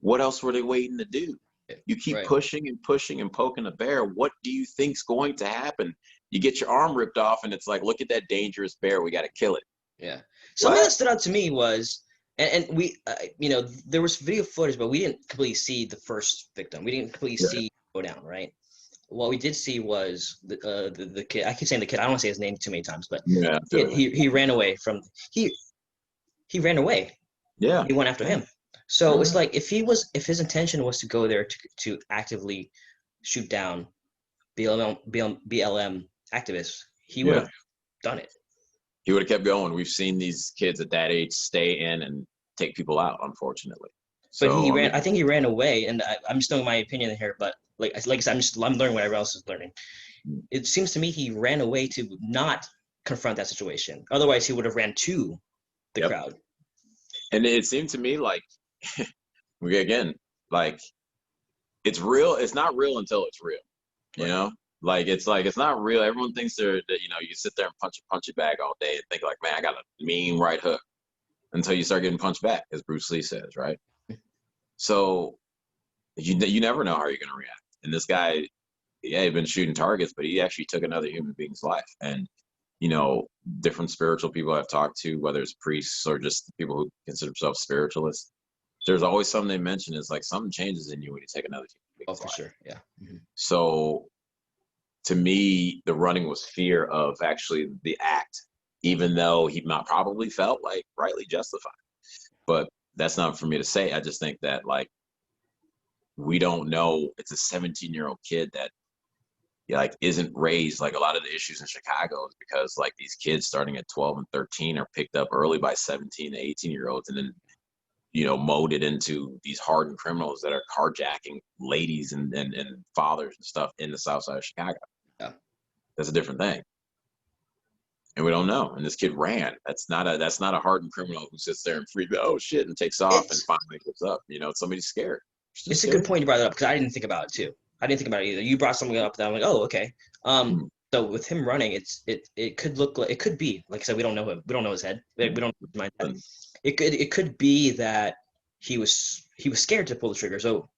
Speaker 1: what else were they waiting to do? You keep
Speaker 2: right.
Speaker 1: pushing and pushing and poking the bear. What do you think's going to happen? You get your arm ripped off, and it's like, look at that dangerous bear. We got to kill it.
Speaker 2: Yeah. Something that stood out to me was, and we, there was video footage, but we didn't completely see the first victim. We didn't completely see go down, right? What we did see was the kid. I keep saying the kid. I don't want to say his name too many times, but
Speaker 1: Yeah,
Speaker 2: he ran away from he ran away.
Speaker 1: Yeah,
Speaker 2: he went after him. So it's like if his intention was to go there to actively shoot down BLM activists, he would have done it.
Speaker 1: He would have kept going. We've seen these kids at that age stay in and take people out, unfortunately.
Speaker 2: But
Speaker 1: So,
Speaker 2: he ran. I think he ran away, and I'm just knowing my opinion here. But like I said, I'm learning what everyone else is learning. It seems to me he ran away to not confront that situation. Otherwise, he would have ran to the crowd.
Speaker 1: And it seemed to me like, again, like it's real. It's not real until it's real. You know, like it's not real. Everyone thinks that, you know, you sit there and punch a punching bag all day and think like, man, I got a mean right hook, until you start getting punched back, as Bruce Lee says, right? So you never know how you're going to react. And this guy, he'd been shooting targets, but he actually took another human being's life. And, you know, different spiritual people I've talked to, whether it's priests or just people who consider themselves spiritualists, there's always something they mention is like something changes in you when you take another human being's life.
Speaker 2: Sure. Yeah. Mm-hmm.
Speaker 1: So to me, the running was fear of actually the act, even though he not probably felt like rightly justified. But that's not for me to say. I just think that, like, we don't know. It's a 17-year-old kid that like isn't raised. Like a lot of the issues in Chicago is because like these kids starting at 12 and 13 are picked up early by 17 to 18-year-olds, and then, you know, molded into these hardened criminals that are carjacking ladies and fathers and stuff in the South Side of Chicago.
Speaker 2: Yeah.
Speaker 1: That's a different thing. And we don't know. And this kid ran. That's not a hardened criminal who sits there and freaks, oh shit, and takes off and finally gets up. You know, somebody's scared.
Speaker 2: It's a good point you brought it up because I didn't think about it too. I didn't think about it either. You brought something up that I'm like, oh, okay. So with him running, it could look like, it could be, like I said, we don't know him. We don't know his head. We don't know his mindset. It could be that he was scared to pull the trigger. So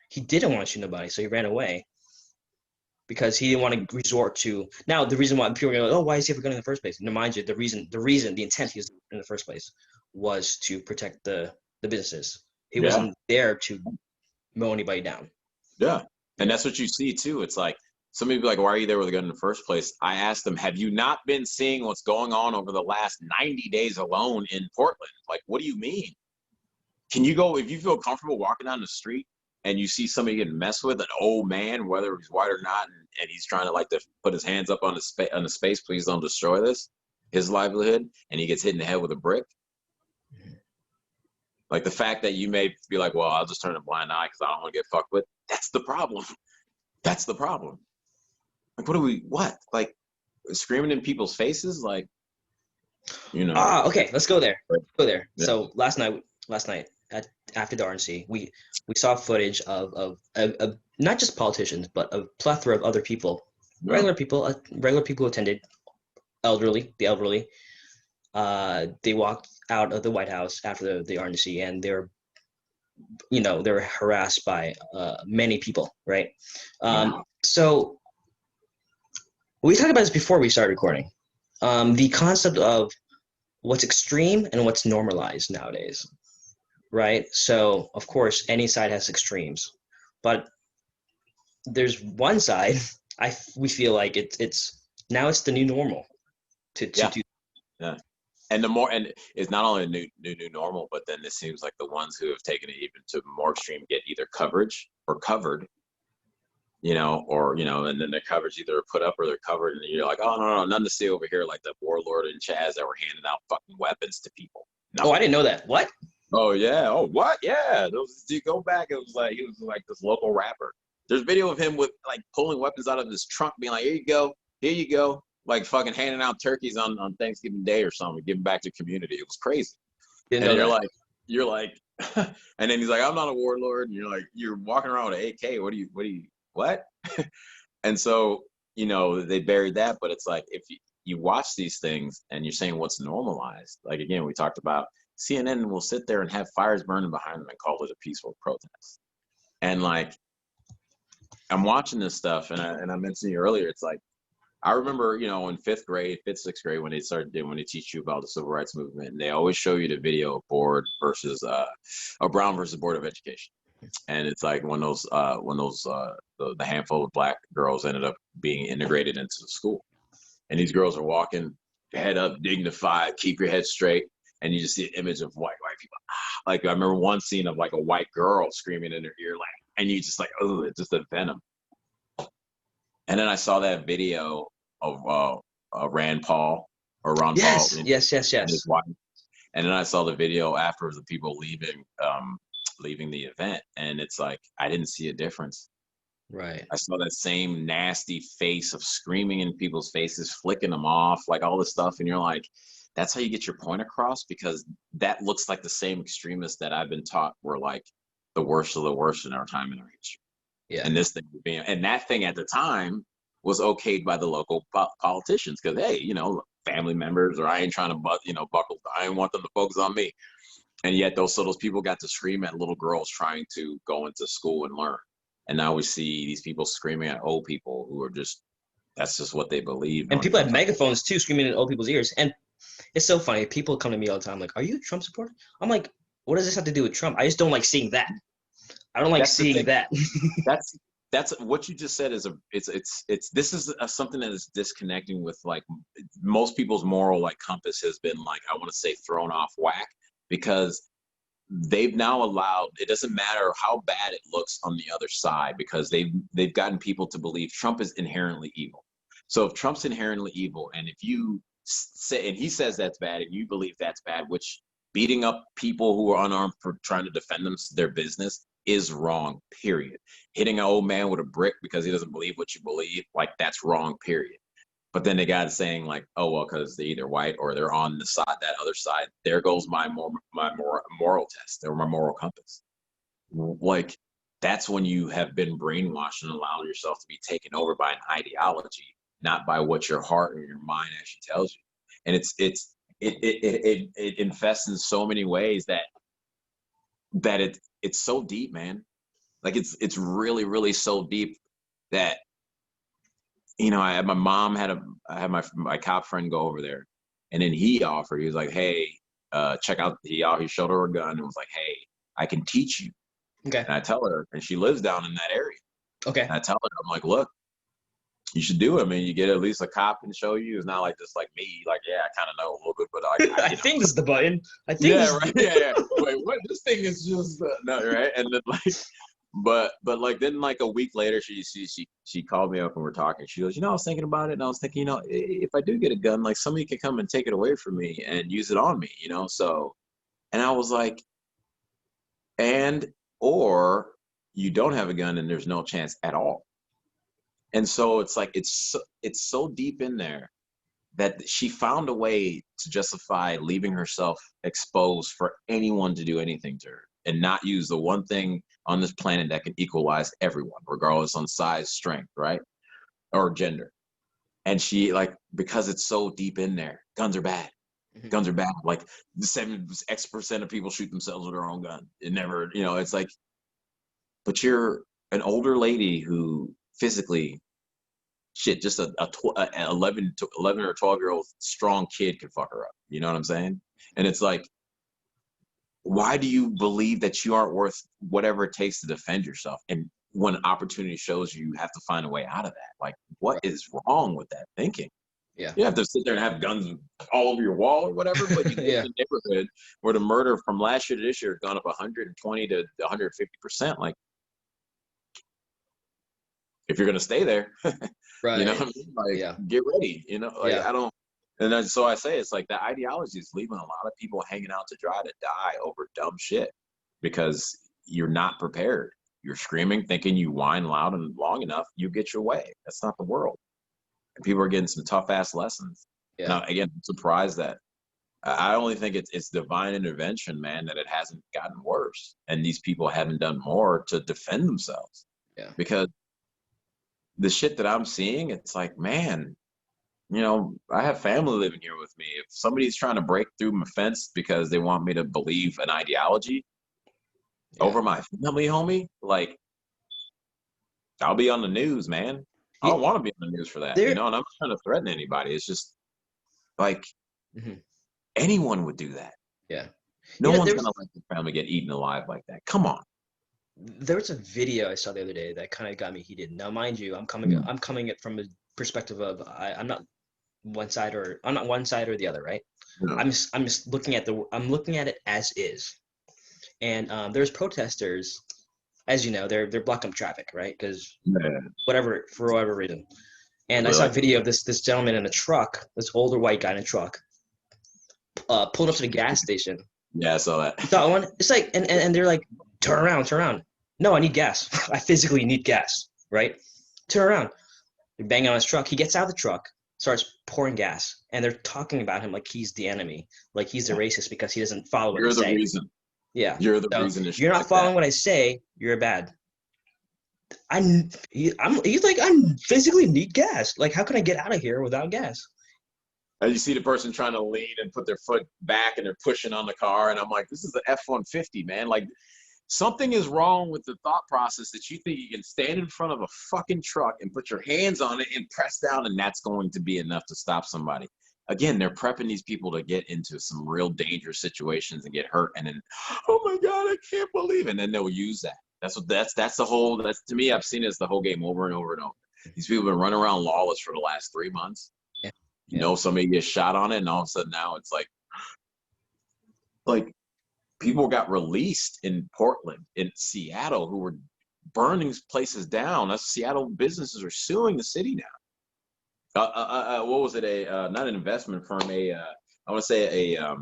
Speaker 2: he didn't want to shoot nobody. So he ran away because he didn't want to resort to. Now the reason why people are going, oh, why is he ever going in the first place? And mind you, the intent he was in the first place was to protect the businesses. He wasn't there to mow anybody down.
Speaker 1: Yeah. And that's what you see too. It's like, somebody be like, why are you there with a gun in the first place? I asked them, have you not been seeing what's going on over the last 90 days alone in Portland? Like, what do you mean? Can you go, if you feel comfortable walking down the street and you see somebody getting messed with, an old man, whether he's white or not, and he's trying to like to put his hands up on the space, please don't destroy this, his livelihood, and he gets hit in the head with a brick. Like the fact that you may be like, well, I'll just turn a blind eye because I don't want to get fucked with. That's the problem. That's the problem. Like, what? Like, screaming in people's faces? Like, you know.
Speaker 2: Okay, let's go there. Go there.
Speaker 1: Yeah.
Speaker 2: So last night after the RNC, we saw footage of not just politicians, but a plethora of other people, regular people who attended, the elderly. They walked out of the White House after the RNC, and they're harassed by many people, right? So we talked about this before we started recording. The concept of what's extreme and what's normalized nowadays, right? So of course, any side has extremes, but there's one side we feel like it's now it's the new normal to do.
Speaker 1: Yeah. And it's not only a new normal, but then it seems like the ones who have taken it even to more extreme get either coverage or covered, and then the coverage either put up or they're covered, and you're like, oh no, nothing to see over here, like the warlord and Chaz that were handing out fucking weapons to people.
Speaker 2: Nothing. Oh, I didn't know that. What?
Speaker 1: Oh yeah. Oh what? Yeah. You go back, he was like this local rapper. There's video of him with like pulling weapons out of his trunk, being like, here you go. Like fucking handing out turkeys on Thanksgiving Day or something, giving back to community. It was crazy. And you're like, and then he's like, I'm not a warlord. And you're walking around with an AK. What? And so, they buried that, but it's like, if you watch these things and you're saying what's normalized, like, again, we talked about CNN will sit there and have fires burning behind them and call it a peaceful protest. And like, I'm watching this stuff, and I mentioned you earlier, it's like, I remember, in fifth, sixth grade, when they teach you about the civil rights movement, and they always show you the video of Brown versus Board of Education. And it's like when the handful of black girls ended up being integrated into the school, and these girls are walking head up, dignified, keep your head straight, and you just see an image of white people. Like, I remember one scene of like a white girl screaming in her ear, like, and you just like, oh, it's just a venom. And then I saw that video of Ron Paul.
Speaker 2: Yes.
Speaker 1: And his wife. And then I saw the video after the people leaving the event, and it's like, I didn't see a difference.
Speaker 2: Right.
Speaker 1: I saw that same nasty face of screaming in people's faces, flicking them off, like all this stuff, and you're like, that's how you get your point across, because that looks like the same extremists that I've been taught were like the worst of the worst in our time in our history.
Speaker 2: Yeah.
Speaker 1: And this thing and that thing at the time was okayed by the local politicians, because, hey, family members, or I ain't trying to buckle. I ain't want them to focus on me. And yet those people got to scream at little girls trying to go into school and learn. And now we see these people screaming at old people who are that's just what they believe.
Speaker 2: And people have megaphones too, screaming in old people's ears. And it's so funny. People come to me all the time like, are you a Trump supporter? I'm like, what does this have to do with Trump? I just don't like seeing that. I don't like seeing that.
Speaker 1: That's what you just said is this is something that is disconnecting with like most people's moral like compass has been like, I want to say, thrown off whack, because they've now allowed, it doesn't matter how bad it looks on the other side, because they've gotten people to believe Trump is inherently evil. So if Trump's inherently evil, and if you say, and he says that's bad, and you believe that's bad, which beating up people who are unarmed for trying to defend their business is wrong, period. Hitting an old man with a brick because he doesn't believe what you believe, like, that's wrong, period. But then the guy saying like, oh, well, because they're either white or they're on the side, that other side, there goes my moral test, or my moral compass. Like, that's when you have been brainwashed and allowed yourself to be taken over by an ideology, not by what your heart or your mind actually tells you. And it infests in so many ways that it's so deep, man. Like, it's really, really so deep that, I had my cop friend go over there, and then he was like, hey, check out, he showed her a gun and was like, hey, I can teach you.
Speaker 2: Okay.
Speaker 1: And I tell her, and she lives down in that area.
Speaker 2: Okay.
Speaker 1: And I tell her, I'm like, look, you should do it. I mean, you get at least a cop can show you. It's not like just like me. Like, yeah, I kind of know a little bit, but
Speaker 2: I think this is the button. I think.
Speaker 1: Yeah, right. Yeah. Wait, what? This thing is just no, right? And then but like then like a week later, she called me up and we're talking. She goes, I was thinking about it, and I was thinking, if I do get a gun, like somebody could come and take it away from me and use it on me, So, and I was like, or you don't have a gun and there's no chance at all. And so it's like it's so deep in there that she found a way to justify leaving herself exposed for anyone to do anything to her and not use the one thing on this planet that can equalize everyone, regardless on size, strength, right? Or gender. And she like, because it's so deep in there, guns are bad. Guns are bad. Like the 7% of people shoot themselves with their own gun. It never, it's like, but you're an older lady who physically just a 11 or 12-year-old strong kid could fuck her up. You know what I'm saying? And it's like, why do you believe that you aren't worth whatever it takes to defend yourself? And when opportunity shows you, you have to find a way out of that. Like, what is wrong with that thinking?
Speaker 2: Yeah.
Speaker 1: You have to sit there and have guns all over your wall or whatever, but you live in a neighborhood where the murder from last year to this year has gone up 120 to 150%. Like, if you're going to stay there,
Speaker 2: right.
Speaker 1: You know what I mean? Like, get ready, I don't, and then, so I say, it's like the ideology is leaving a lot of people hanging out to dry to die over dumb shit because you're not prepared. You're screaming, thinking you whine loud and long enough, you get your way. That's not the world. And people are getting some tough ass lessons.
Speaker 2: Yeah.
Speaker 1: Now, again, I'm surprised that I only think it's divine intervention, man, that it hasn't gotten worse. And these people haven't done more to defend themselves.
Speaker 2: Yeah.
Speaker 1: Because the shit that I'm seeing, it's like, man, I have family living here with me. If somebody's trying to break through my fence because they want me to believe an ideology over my family, homie, like, I'll be on the news, man. I don't want to be on the news for that, and I'm not trying to threaten anybody. It's just like anyone would do that.
Speaker 2: Yeah.
Speaker 1: No one's going to let their family get eaten alive like that. Come on.
Speaker 2: There was a video I saw the other day that kind of got me heated. Now, mind you, I'm coming it from a perspective of I'm not one side or the other, right? No. I'm just looking at it as is. And there's protesters, as you know, they're blocking traffic, right? Because for whatever reason. And really? I saw a video of this gentleman in a truck, this older white guy in a truck, pulling up to the gas station.
Speaker 1: Yeah, I saw that.
Speaker 2: That one. It's like, and they're like, turn around. No, I need gas. I physically need gas, right? Turn around. They're banging on his truck. He gets out of the truck, starts pouring gas, and they're talking about him like he's the enemy, like he's the racist because he doesn't follow what I say.
Speaker 1: You're the reason.
Speaker 2: Yeah.
Speaker 1: You're the reason.
Speaker 2: You're not following what I say. You're bad. He's like, I physically need gas. Like, how can I get out of here without gas?
Speaker 1: And you see the person trying to lean and put their foot back and they're pushing on the car. And I'm like, this is the F-150, man. Like, something is wrong with the thought process that you think you can stand in front of a fucking truck and put your hands on it and press down and that's going to be enough to stop somebody. Again, they're prepping these people to get into some real dangerous situations and get hurt. And then, oh my God, I can't believe it. And then they'll use that. That's to me, I've seen it as the whole game over and over and over. These people have been running around lawless for the last 3 months. Yeah. Somebody gets shot on it, and all of a sudden now it's like people got released in Portland, in Seattle, who were burning places down. That's Seattle businesses are suing the city now. What was it? Not an investment firm. I want to say a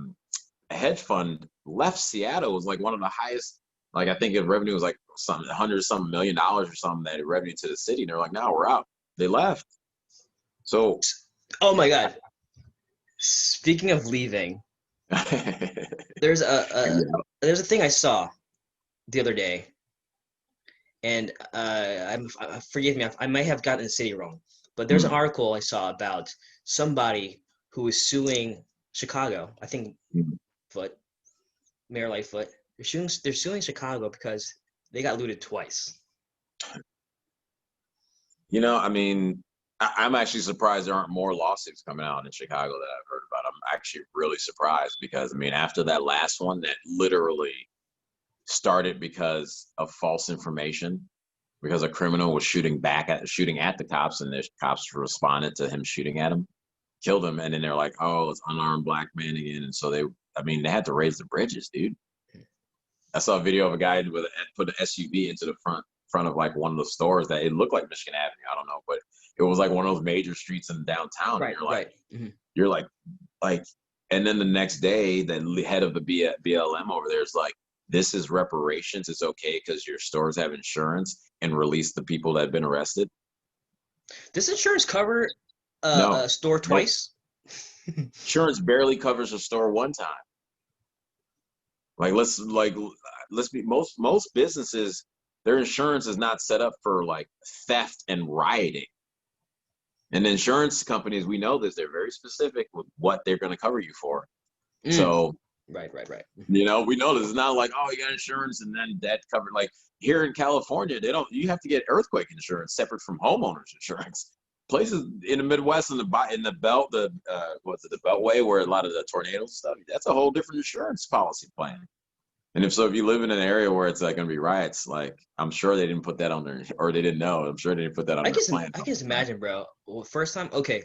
Speaker 1: hedge fund left Seattle. It was like one of the highest. Like, I think the revenue was like something $100-something million or something that revenue to the city. And they're like, no, we're out. They left. So.
Speaker 2: Oh my God. Speaking of leaving, there's a thing I saw the other day, and forgive me, I might have gotten the city wrong, but there's an article I saw about somebody who is suing Chicago. I think Mayor Lightfoot. They're suing Chicago because they got looted twice.
Speaker 1: I mean, I'm actually surprised there aren't more lawsuits coming out in Chicago that I've heard about. I'm actually really surprised because, I mean, after that last one that literally started because of false information, because a criminal was shooting at the cops and the cops responded to him shooting at him, killed him, and then they're like, oh, it's unarmed black man again. And so they had to raise the bridges, dude. I saw a video of a guy with put an SUV into the front of like one of the stores that it looked like Michigan Avenue. I don't know, but it was like one of those major streets in downtown. And
Speaker 2: Right, right. Mm-hmm.
Speaker 1: you're like, and then the next day, the head of the BLM over there is like, this is reparations. It's okay because your stores have insurance, and release the people that have been arrested.
Speaker 2: Does insurance cover
Speaker 1: No,
Speaker 2: a store
Speaker 1: nope.
Speaker 2: twice?
Speaker 1: Insurance barely covers a store one time. Like let's be most businesses, their insurance is not set up for like theft and rioting. And insurance companies, we know this, they're very specific with what they're going to cover you for. So
Speaker 2: right.
Speaker 1: we know this is not like, oh, you got insurance and then that covered. Like here in California, you have to get earthquake insurance separate from homeowners insurance. Places in the Midwest and the belt, the Beltway, where a lot of the tornado stuff, that's a whole different insurance policy plan. And if you live in an area where it's like going to be riots, like I'm sure they didn't put that on there, or they didn't know. I'm sure they didn't put that on their plan.
Speaker 2: I can just imagine, bro. Well, first time, okay,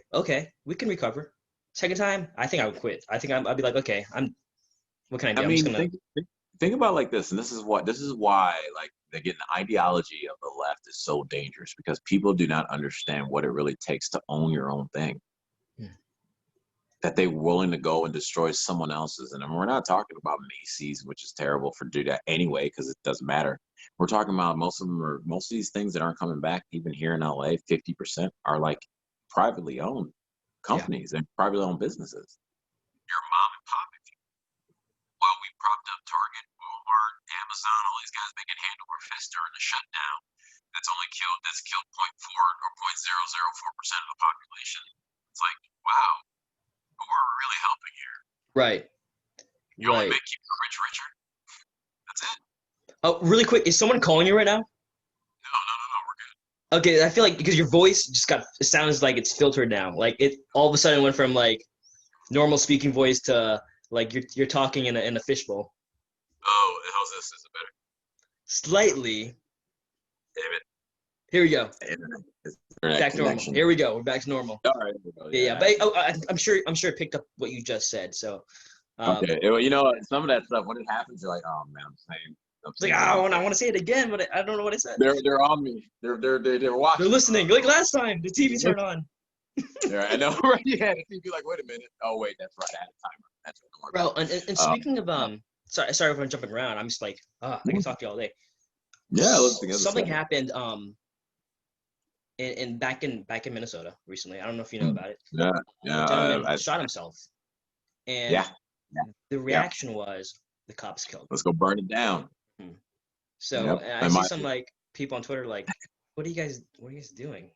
Speaker 2: we can recover. Second time, I think I would quit. I think I'd be like, okay, what can I do?
Speaker 1: I
Speaker 2: I'm
Speaker 1: mean,
Speaker 2: just gonna
Speaker 1: think about it like this, and this is why like again the ideology of the left is so dangerous, because people do not understand what it really takes to own your own thing. That they're willing to go and destroy someone else's. And we're not talking about Macy's, which is terrible for do that anyway, because it doesn't matter. We're talking about most of these things that aren't coming back, even here in LA, 50% are like privately owned companies and privately owned businesses. Your mom and pop, well, we propped up Target, Walmart, Amazon, all these guys making hand over fist during the shutdown. That's killed 0.4 or 0.004% of the population. It's like, wow. Who are we really helping here?
Speaker 2: Right.
Speaker 1: You only make you rich, Richard. That's it.
Speaker 2: Oh, really quick, is someone calling you right now?
Speaker 1: No, we're good.
Speaker 2: Okay, I feel like because your voice it sounds like it's filtered now. Like it all of a sudden went from like normal speaking voice to like you're talking in a fishbowl.
Speaker 1: Oh, how's this? Is it better?
Speaker 2: Slightly.
Speaker 1: Damn it.
Speaker 2: Here we go.
Speaker 1: Internet
Speaker 2: back to normal. Here we go. We're back to normal.
Speaker 1: All right.
Speaker 2: Yeah. But I'm sure it picked up what you just said. So.
Speaker 1: Okay. You know, some of that stuff when it happens, you're like, oh man, I'm saying.
Speaker 2: It's like, I want to say it again, but I don't know what I said.
Speaker 1: They're on me. They're watching.
Speaker 2: They're listening. Like last time, the TV turned on.
Speaker 1: Yeah, I know. Right? Yeah, the TV. Like, wait a minute. Oh wait, that's right. I had a timer. That's what.
Speaker 2: Bro, and speaking of sorry if I'm jumping around. I'm just like, I can talk to you all day.
Speaker 1: Yeah, let's together.
Speaker 2: Something happened back in Minnesota recently. I don't know if you know about it.
Speaker 1: Yeah.
Speaker 2: The gentleman shot himself, and the reaction was the cops killed him.
Speaker 1: Let's go burn it down.
Speaker 2: So I see some like people on Twitter like, what are you guys doing?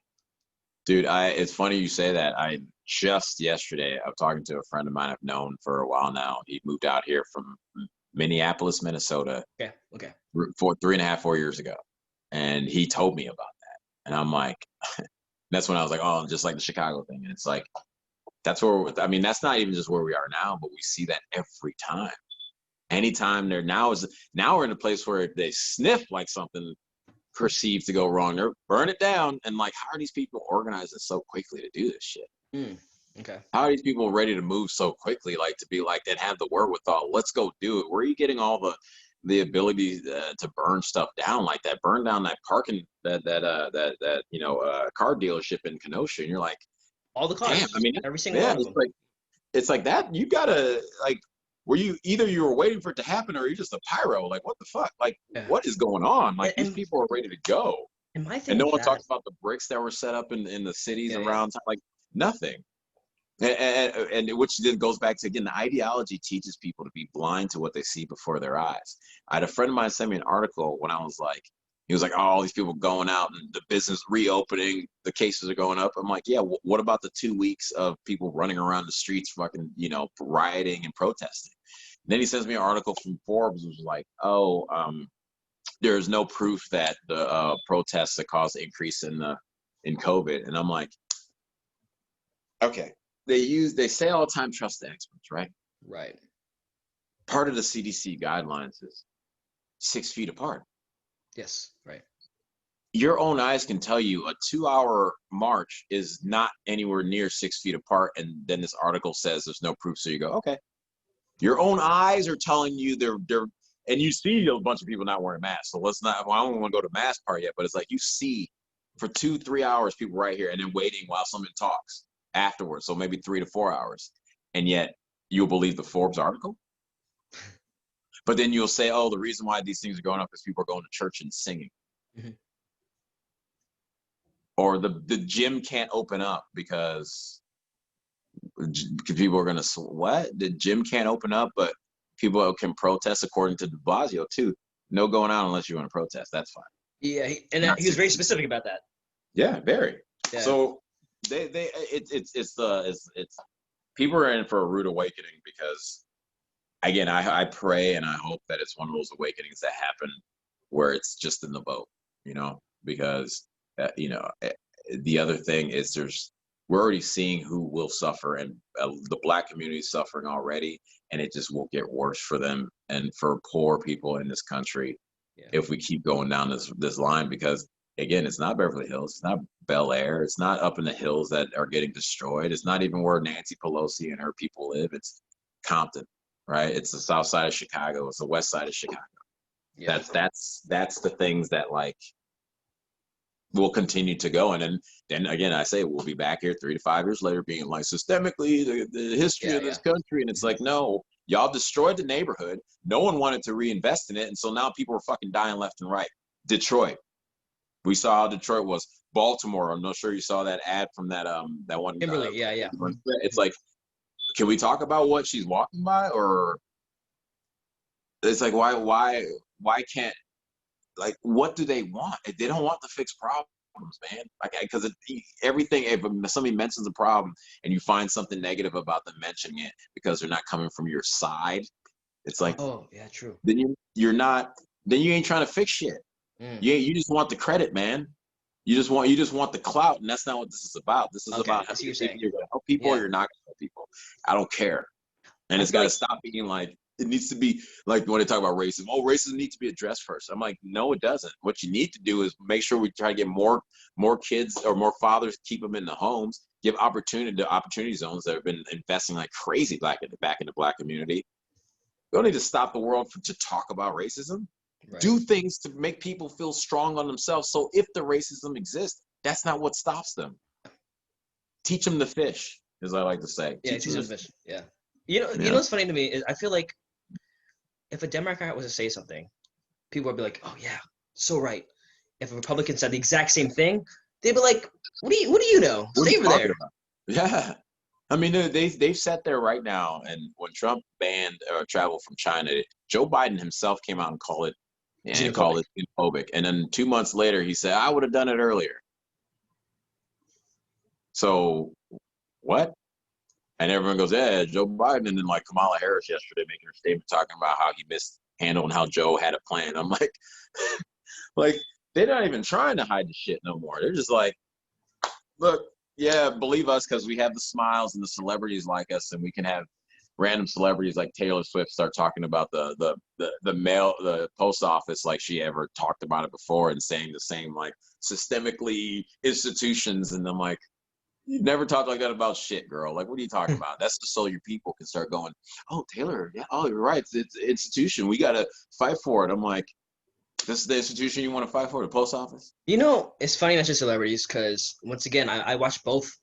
Speaker 1: Dude, it's funny you say that. I just yesterday, I was talking to a friend of mine I've known for a while now. He moved out here from Minneapolis, Minnesota.
Speaker 2: Okay.
Speaker 1: 4 years ago. And he told me about that. And I'm like, that's when I was like, oh, just like the Chicago thing. And it's like, that's not even just where we are now, but we see that every time. Anytime now we're in a place where they sniff like something perceived to go wrong, they're burn it down. And like, how are these people organizing so quickly to do this shit?
Speaker 2: Okay.
Speaker 1: How are these people ready to move so quickly, like to be like that, have the wherewithal? Let's go do it. Where are you getting all the ability to burn stuff down like that? Burn down that parking that car dealership in Kenosha, and you're like,
Speaker 2: all the cars.
Speaker 1: Damn, I mean,
Speaker 2: every single one of them.
Speaker 1: It's like that. You gotta like. Were you were waiting for it to happen, or you're just a pyro? Like, what the fuck? Like, what is going on? Like, these people are ready to go.
Speaker 2: And
Speaker 1: no one talks about the bricks that were set up in the cities around town, like nothing. And which then goes back to, again, the ideology teaches people to be blind to what they see before their eyes. I had a friend of mine send me an article when I was like, he was like, oh, all these people going out and the business reopening, the cases are going up. I'm like, yeah, what about the 2 weeks of people running around the streets, fucking, rioting and protesting? And then he sends me an article from Forbes, which was like, there's no proof that the protests that caused increase in COVID. And I'm like, okay, they say all the time, trust the experts, right?
Speaker 2: Right.
Speaker 1: Part of the CDC guidelines is 6 feet apart.
Speaker 2: Yes, right.
Speaker 1: Your own eyes can tell you a 2-hour march is not anywhere near 6 feet apart. And then this article says there's no proof. So you go, okay. Your own eyes are telling you and you see a bunch of people not wearing masks. So let's not. Well, I don't want to go to mask part yet, but it's like you see for 2-3 hours people right here, and then waiting while someone talks afterwards. So maybe 3 to 4 hours, and yet you'll believe the Forbes article. But then you'll say, oh, the reason why these things are going up is people are going to church and singing.
Speaker 2: Mm-hmm.
Speaker 1: Or the gym can't open up because people are going to, what? The gym can't open up, but people can protest according to de Blasio too. No going out unless you want to protest. That's fine.
Speaker 2: Yeah, he was very specific about that.
Speaker 1: Yeah, very.
Speaker 2: Yeah.
Speaker 1: So it's people are in for a rude awakening because, again, I pray and I hope that it's one of those awakenings that happen where it's just in the boat, because the other thing is we're already seeing who will suffer, and the Black community is suffering already, and it just will get worse for them and for poor people in this country if we keep going down this line. Because again, it's not Beverly Hills, it's not Bel Air, it's not up in the hills that are getting destroyed, it's not even where Nancy Pelosi and her people live. It's Compton, right? It's the south side of Chicago, it's the west side of Chicago. Yeah. That's the things that will continue to go. And then again, I say we'll be back here 3 to 5 years later being like systemically the history of this country. And it's like, no, y'all destroyed the neighborhood. No one wanted to reinvest in it. And so now people are fucking dying left and right. Detroit. We saw how Detroit was. Baltimore. I'm not sure you saw that ad from that one.
Speaker 2: Kimberly, yeah.
Speaker 1: It's like, can we talk about what she's walking by? Or it's like, why can't, what do they want? They don't want to fix problems, man. Because everything, if somebody mentions a problem and you find something negative about them mentioning it because they're not coming from your side, it's like,
Speaker 2: oh yeah, true.
Speaker 1: Then you ain't trying to fix shit. You just want the credit, man. You just want the clout, and that's not what this is about. This is about how you're going to help people or you're not going to help people. I don't care, and it's got to stop being like. It needs to be like when they talk about racism. Oh, racism needs to be addressed first. I'm like, no, it doesn't. What you need to do is make sure we try to get more kids or more fathers, keep them in the homes, give opportunity to opportunity zones that have been investing like crazy back in the Black community. We don't need to stop the world to talk about racism. Right. Do things to make people feel strong on themselves. So if the racism exists, that's not what stops them. Teach them to fish, as I like to say.
Speaker 2: Yeah, teach them to fish. Yeah. You know what's funny to me is I feel like if a Democrat was to say something, people would be like, "Oh yeah, so right." If a Republican said the exact same thing, they'd be like, "What do you know? Stay over there."
Speaker 1: About? Yeah, I mean they've sat there right now, and when Trump banned travel from China, Joe Biden himself came out and called it xenophobic, and then 2 months later he said, "I would have done it earlier." So what? And everyone goes, yeah, Joe Biden. And then like Kamala Harris yesterday making her statement talking about how he mishandled and how Joe had a plan. I'm like, they're not even trying to hide the shit no more. They're just like, look, yeah, believe us because we have the smiles and the celebrities like us, and we can have random celebrities like Taylor Swift start talking about the post office like she ever talked about it before and saying the same like systemically institutions. And I'm like, you never talk like that about shit, girl. Like, what are you talking about? That's just so your people can start going, oh, Taylor, yeah, oh, you're right. It's an institution. We got to fight for it. I'm like, this is the institution you want to fight for, the post office?
Speaker 2: It's funny you mention celebrities because, once again, I watch both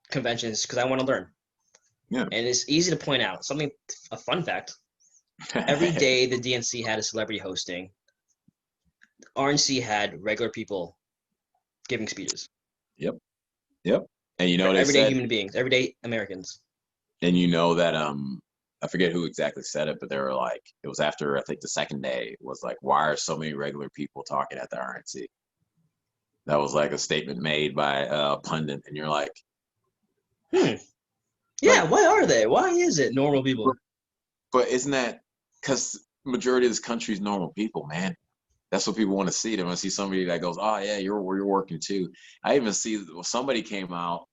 Speaker 2: conventions because I want to learn. Yeah. And it's easy to point out a fun fact. Every day the DNC had a celebrity hosting. RNC had regular people giving speeches.
Speaker 1: Yep. And you know,
Speaker 2: everyday human beings, everyday Americans.
Speaker 1: And you know that I forget who exactly said it, but they were like, it was after I think the second day was like, why are so many regular people talking at the RNC? That was like a statement made by a pundit, and you're like,
Speaker 2: yeah, why are they? Why is it normal people?
Speaker 1: But isn't that because majority of this country is normal people, man? That's what people want to see. They want to see somebody that goes, oh yeah, you're working too. I even see somebody came out,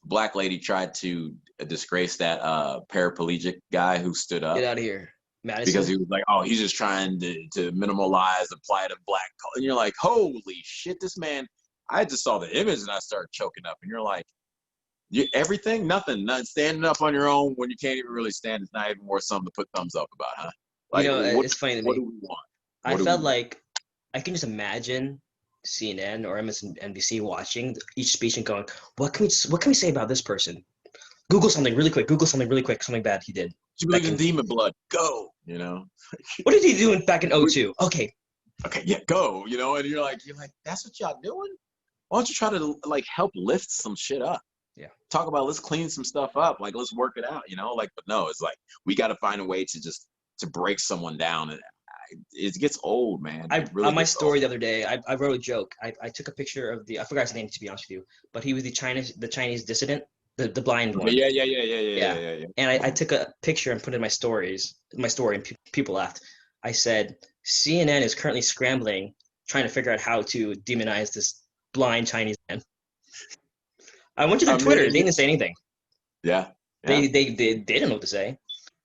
Speaker 1: Black lady tried to disgrace that paraplegic guy who stood up.
Speaker 2: Get out of here, Madison.
Speaker 1: Because he was like, oh, he's just trying to minimalize the plight of Black culture. And you're like, holy shit, this man, I just saw the image and I started choking up. And you're like, everything, nothing, not standing up on your own when you can't even really stand. It's not even worth something to put thumbs up about, huh?
Speaker 2: You
Speaker 1: Like,
Speaker 2: know, it's funny to
Speaker 1: what
Speaker 2: me.
Speaker 1: do we want?
Speaker 2: I
Speaker 1: What do we
Speaker 2: felt
Speaker 1: want?
Speaker 2: like I can just imagine CNN or MSNBC watching each speech and going, what can we say about this person? Google something really quick. Google something really quick. Something bad he did.
Speaker 1: You
Speaker 2: That
Speaker 1: believe in
Speaker 2: can.
Speaker 1: demon blood? Go. You know.
Speaker 2: What did he do back in '02? Okay,
Speaker 1: Okay, yeah, go. You know, and you're like, that's what y'all doing? Why don't you try to like help lift some shit up?
Speaker 2: yeah.
Speaker 1: Talk about let's clean some stuff up. Like let's work it out. You know, like but no, it's like we got to find a way to just to break someone down, and it gets old, man.
Speaker 2: I
Speaker 1: It really
Speaker 2: on my
Speaker 1: gets old.
Speaker 2: story the other day, I wrote a joke. I took a picture of I forgot his name to be honest with you, but he was the Chinese dissident, the blind
Speaker 1: Okay,
Speaker 2: one.
Speaker 1: yeah, yeah, yeah, yeah, yeah,
Speaker 2: Yeah.
Speaker 1: yeah, yeah.
Speaker 2: And I took a picture and put it in my story, and people laughed. I said, CNN is currently scrambling, trying to figure out how to demonize this blind Chinese man. I went to their
Speaker 1: I
Speaker 2: Twitter.
Speaker 1: mean,
Speaker 2: They didn't say anything.
Speaker 1: yeah, yeah,
Speaker 2: They didn't know what to say.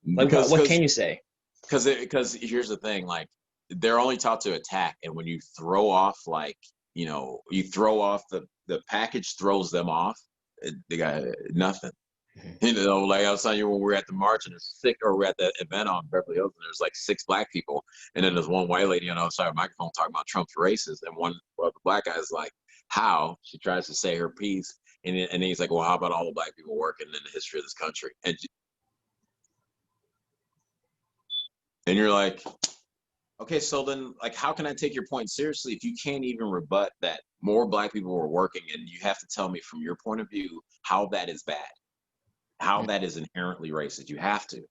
Speaker 2: Like,
Speaker 1: because
Speaker 2: what can you say?
Speaker 1: because here's the thing, like they're only taught to attack, and when you throw off like you throw off the package throws them off. They got nothing.
Speaker 2: Mhm.
Speaker 1: You know, like I was telling you when we were at the march and there's six, or we're at the event on Beverly Hills, and there's like six black people, and then there's one white lady on the other side of the microphone talking about Trump's racist, and one of the black guys like, how she tries to say her piece, and then he's like, well, how about all the black people working in the history of this country, and you're like, okay, so then like, how can I take your point seriously if you can't even rebut that more black people were working, and you have to tell me from your point of view how that is bad, how that is inherently racist. You have to,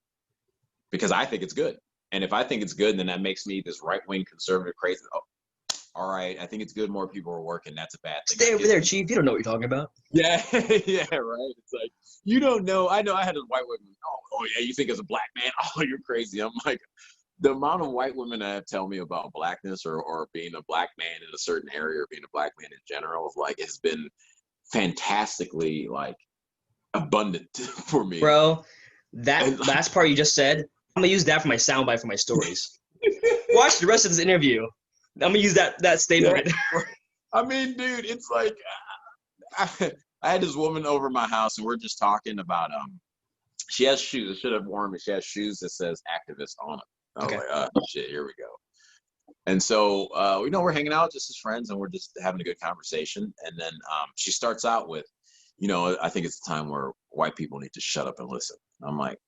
Speaker 1: because I think it's good. And if I think it's good, then that makes me this right wing conservative crazy. Oh, all right, I think it's good more people are working. That's a bad thing.
Speaker 2: Stay over there, Chief. You don't know what you're talking about.
Speaker 1: Yeah, yeah, right. It's like you don't know. I know I had a white woman. Oh yeah, you think as a black man? Oh, you're crazy. I'm like, the amount of white women that have tell me about blackness or being a black man in a certain area or being a black man in general, like it's been fantastically like abundant for me.
Speaker 2: Bro, that
Speaker 1: And
Speaker 2: last part you just said, I'm gonna use that for my soundbite for my stories. Watch the rest of this interview. I'm gonna use that statement
Speaker 1: yeah,
Speaker 2: right there.
Speaker 1: I mean, dude, it's like I had this woman over my house and we're just talking about she has shoes. I should have worn them. She has shoes that says activist on them. I was
Speaker 2: Okay.
Speaker 1: like, shit, here we go. And so we're hanging out just as friends and we're just having a good conversation. And then she starts out with, I think it's a time where white people need to shut up and listen. I'm like,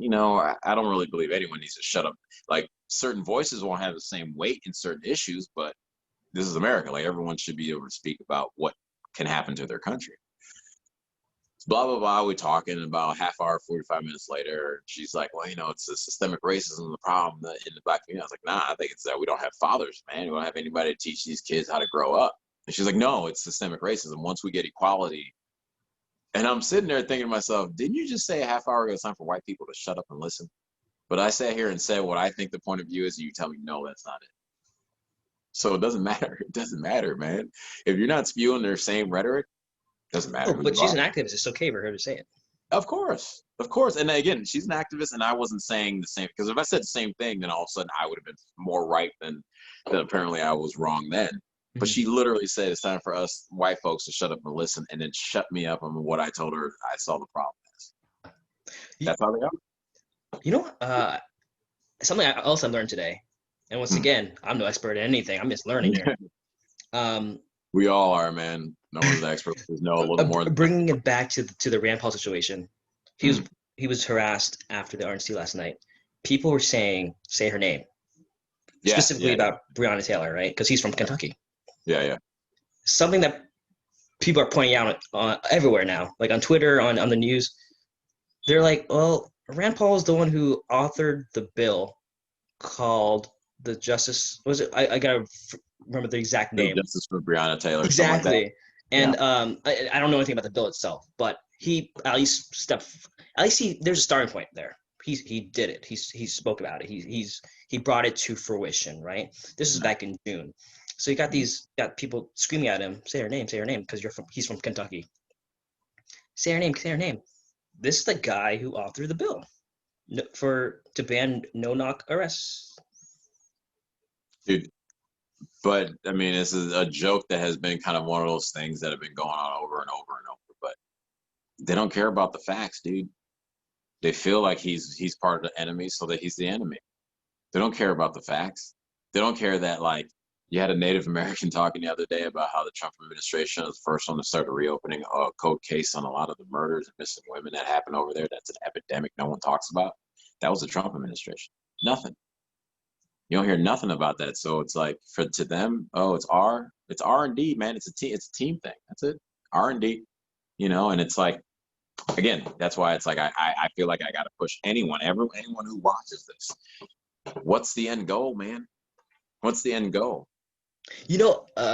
Speaker 1: I don't really believe anyone needs to shut up. Like certain voices won't have the same weight in certain issues, but this is America. Like everyone should be able to speak about what can happen to their country. Blah blah blah. We're talking about half hour, 45 minutes later. She's like, "Well, it's the systemic racism, the problem in the black community." I was like, "Nah, I think it's that we don't have fathers, man. We don't have anybody to teach these kids how to grow up." And she's like, "No, it's systemic racism. Once we get equality." And I'm sitting there thinking to myself, "Didn't you just say a half hour ago it's time for white people to shut up and listen?" But I sat here and said what I think the point of view is, and you tell me, "No, that's not it." So it doesn't matter. It doesn't matter, man. If you're not spewing their same rhetoric, it doesn't matter
Speaker 2: Oh,
Speaker 1: who
Speaker 2: but
Speaker 1: you
Speaker 2: she's
Speaker 1: are.
Speaker 2: an activist. It's okay for her to say it.
Speaker 1: Of course, of course. And again, she's an activist, and I wasn't saying the same because if I said the same thing, then all of a sudden I would have been more right than apparently I was wrong then. But
Speaker 2: Mhm.
Speaker 1: she literally said it's time for us white folks to shut up and listen, and then shut me up on what I told her I saw the problem as.
Speaker 2: You,
Speaker 1: That's how they are.
Speaker 2: you know, something I also learned today, and once
Speaker 1: Hmm.
Speaker 2: again, I'm no expert in anything. I'm just learning here. Um,
Speaker 1: We all are, man. No one's an expert. We know a little more than us.
Speaker 2: bringing it back to the Rand Paul situation, he was
Speaker 1: Hmm.
Speaker 2: he was harassed after the RNC last night. People were saying, "Say her name,"
Speaker 1: Yeah,
Speaker 2: specifically
Speaker 1: yeah,
Speaker 2: about Breonna Taylor, right? Because he's from
Speaker 1: yeah,
Speaker 2: Kentucky.
Speaker 1: yeah, yeah.
Speaker 2: Something that people are pointing out everywhere now, like on Twitter, on the news. They're like, "Well, Rand Paul is the one who authored the bill called the Justice." Was it? I gotta remember the exact
Speaker 1: No
Speaker 2: name.
Speaker 1: justice for Breonna Taylor, something like that.
Speaker 2: Exactly.
Speaker 1: Yeah.
Speaker 2: And I don't know anything about the bill itself, but he at least there's a starting point there. He did it. He spoke about it. He brought it to fruition, right? This is back in June. So you got people screaming at him, say her name, because he's from Kentucky. Say her name. This is the guy who authored the bill to ban no knock arrests.
Speaker 1: Dude, but I mean, this is a joke that has been kind of one of those things that have been going on over and over and over. But they don't care about the facts, dude. They feel like he's part of the enemy, so that he's the enemy. They don't care about the facts. They don't care that, like, you had a Native American talking the other day about how the Trump administration is the first one to start reopening a cold case on a lot of the murders and missing women that happen over there. That's an epidemic no one talks about. That was the Trump administration. Nothing. You don't hear nothing about that. So it's like, to them, oh, it's R&D, man. It's a team thing. That's it. R&D, and it's like, again, that's why it's like I feel like I got to push anyone who watches this. What's the end goal, man? What's the end goal?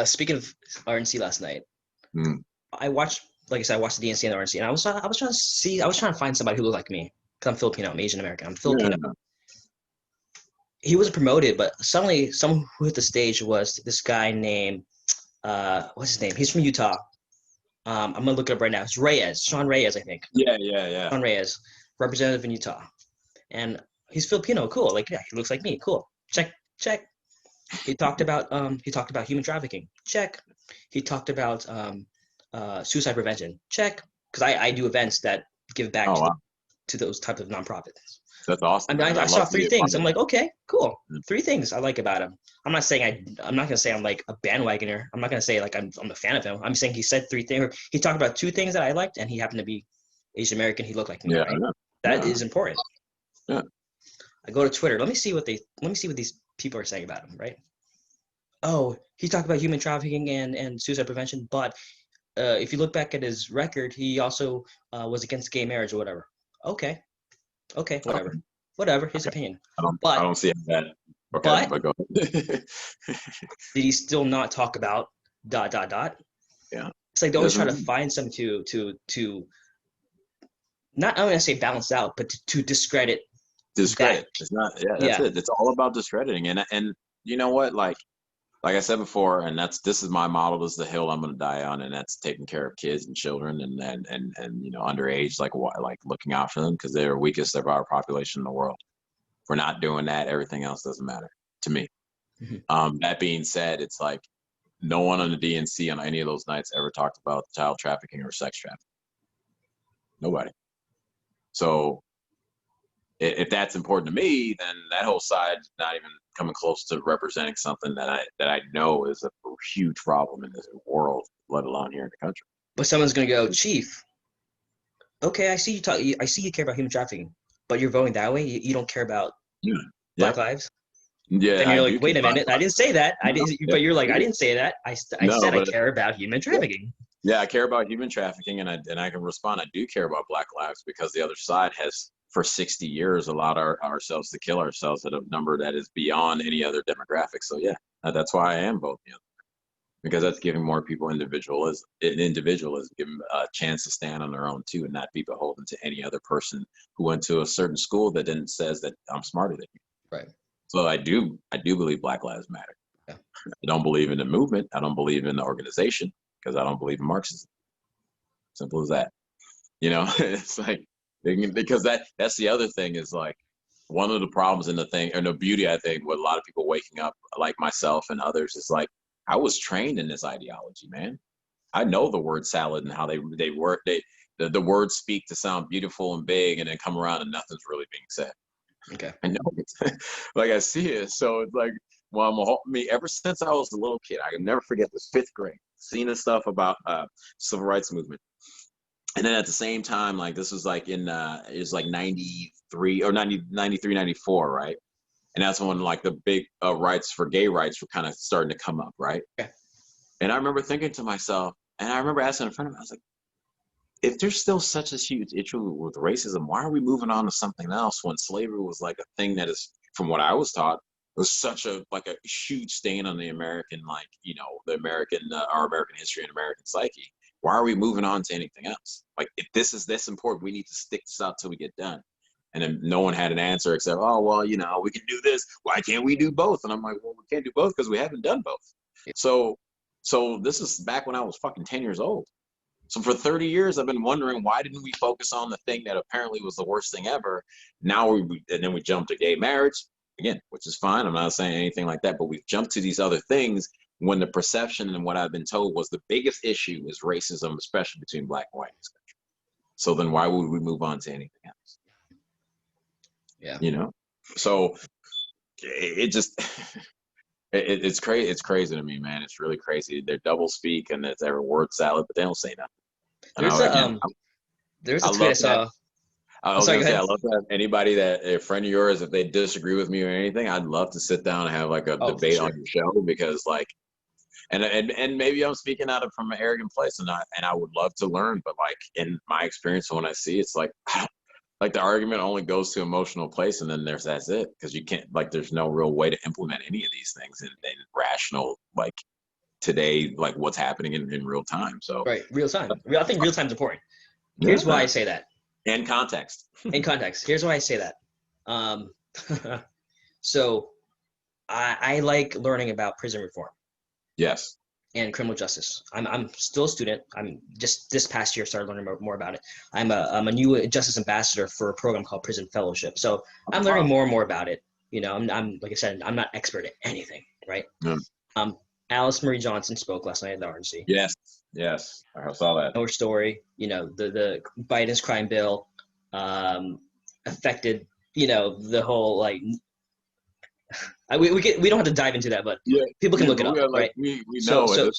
Speaker 2: Speaking of RNC last night, I watched, like I said, I watched the DNC and the RNC, and I was trying to find somebody who looked like me, because I'm Filipino, I'm Asian American, I'm Filipino.
Speaker 1: Yeah.
Speaker 2: He wasn't promoted, but suddenly someone who hit the stage was this guy named, what's his name? He's from Utah. I'm gonna look it up right now. It's Sean Reyes, I think.
Speaker 1: Yeah.
Speaker 2: Sean Reyes, representative in Utah, and he's Filipino. Cool, like, yeah, he looks like me. Cool. Check. He talked about human trafficking. Check. He talked about suicide prevention. Check. Because I do events that give back to those types of nonprofits.
Speaker 1: That's awesome.
Speaker 2: I mean, I saw 3 things. I'm like, okay, cool. 3 things I like about him. I'm not gonna say I'm like a bandwagoner. I'm not gonna say like I'm a fan of him. I'm saying he said 3 things. He talked about 2 things that I liked, and he happened to be Asian American. He looked like me.
Speaker 1: Yeah,
Speaker 2: right? That is important.
Speaker 1: Yeah.
Speaker 2: I go to Twitter. Let me see what these people are saying about him. Right. Oh, he talked about human trafficking and suicide prevention, but if you look back at his record, he also was against gay marriage or whatever. Okay, whatever. His opinion.
Speaker 1: I don't see that. Okay, but go ahead.
Speaker 2: Did he still not talk about ... Yeah. It's like they always try to find some to not, I'm gonna say balance out, but to discredit.
Speaker 1: Discredit. It's not. Yeah, that's it. It's all about discrediting, and you know what, like I said before, and this is my model. This is the hill I'm going to die on, and that's taking care of kids and children and underage, like looking after them, because they're the weakest of our population in the world. If we're not doing that, everything else doesn't matter to me. Mm-hmm. That being said, it's like no one on the DNC on any of those nights ever talked about child trafficking or sex trafficking. Nobody. So if that's important to me, then that whole side is not even coming close to representing something that I know is a huge problem in this world, let alone here in the country.
Speaker 2: But someone's gonna go, Chief. Okay, I see you I see you care about human trafficking, but you're voting that way. You don't care about Black lives.
Speaker 1: Yeah,
Speaker 2: and you're like, wait a minute, I didn't say that. But you're like, I didn't say that. I said I care about human trafficking.
Speaker 1: Yeah, I care about human trafficking, and I can respond. I do care about Black lives, because the other side has, for 60 years, allowed ourselves to kill ourselves at a number that is beyond any other demographic. So yeah, that's why I am voting, because that's giving more people individualism, giving a chance to stand on their own too, and not be beholden to any other person who went to a certain school that then says that I'm smarter than you.
Speaker 2: Right.
Speaker 1: So I do believe Black Lives Matter.
Speaker 2: Yeah.
Speaker 1: I don't believe in the movement. I don't believe in the organization, because I don't believe in Marxism. Simple as that. It's like, because that's the other thing, is like, one of the problems in the thing, or the beauty, I think, with a lot of people waking up, like myself and others, is like, I was trained in this ideology, man. I know the word salad and how they work. The words speak to sound beautiful and big, and then come around and nothing's really being said.
Speaker 2: Okay.
Speaker 1: I know like I see it. So it's like, well, ever since I was a little kid, I can never forget this, 5th grade, seeing this stuff about civil rights movement. And then at the same time, like, this was like it was like 93 or 93, 94, right? And that's when like the big rights for gay rights were kind of starting to come up, right?
Speaker 2: Okay.
Speaker 1: And I remember thinking to myself, and I remember asking a friend of mine, I was like, if there's still such a huge issue with racism, why are we moving on to something else when slavery was like a thing that is, from what I was taught, was such a huge stain on the American, our American history and American psyche? Why are we moving on to anything else? Like, if this is this important, we need to stick this out till we get done. And then no one had an answer except, oh, well, we can do this. Why can't we do both? And I'm like, well, we can't do both because we haven't done both. Yeah. So this is back when I was fucking 10 years old. So for 30 years, I've been wondering, why didn't we focus on the thing that apparently was the worst thing ever? Now and then we jump to gay marriage, again, which is fine. I'm not saying anything like that, but we've jumped to these other things when the perception and what I've been told was the biggest issue is racism, especially between Black and white in this country. So then why would we move on to anything else?
Speaker 2: Yeah.
Speaker 1: So it just it's crazy. It's crazy to me, man. It's really crazy. They're double speak and it's every word salad, but they don't say nothing. And
Speaker 2: There's
Speaker 1: I, again,
Speaker 2: a there's
Speaker 1: I
Speaker 2: a tweet I
Speaker 1: love that.
Speaker 2: saw.
Speaker 1: I
Speaker 2: Oh,
Speaker 1: was
Speaker 2: sorry,
Speaker 1: gonna
Speaker 2: go
Speaker 1: say, I
Speaker 2: ahead.
Speaker 1: love to have anybody that a friend of yours, if they disagree with me or anything, I'd love to sit down and have like a
Speaker 2: Oh, for
Speaker 1: debate on
Speaker 2: sure.
Speaker 1: your show because like, and maybe I'm speaking out of from an arrogant place, and I would love to learn, but like in my experience, when I see it's like, like the argument only goes to emotional place, and then that's it because you can't like there's no real way to implement any of these things in rational like today like what's happening in real time. So
Speaker 2: Right, real time. I think real time is important. Here's why I
Speaker 1: yeah,
Speaker 2: say that.
Speaker 1: and context.
Speaker 2: In context, here's why I say that. Um, so I like learning about prison reform
Speaker 1: Yes.
Speaker 2: and criminal justice. I'm still a student. I'm just this past year started learning more about it. I'm a new justice ambassador for a program called Prison Fellowship. So I'm learning
Speaker 1: Wow.
Speaker 2: more and more about it. You know, I'm like I said, I'm not expert at anything, right?
Speaker 1: Yeah.
Speaker 2: Um, Alice Marie Johnson spoke last night at the RNC.
Speaker 1: Yes. Yes. I saw that.
Speaker 2: Know her story. You know, the Biden's crime bill um, affected. You know, the whole like we don't have to dive into that, but
Speaker 1: Yeah.
Speaker 2: people can
Speaker 1: Yeah.
Speaker 2: look it
Speaker 1: But we
Speaker 2: up,
Speaker 1: are like
Speaker 2: right?
Speaker 1: we
Speaker 2: So
Speaker 1: know it.
Speaker 2: so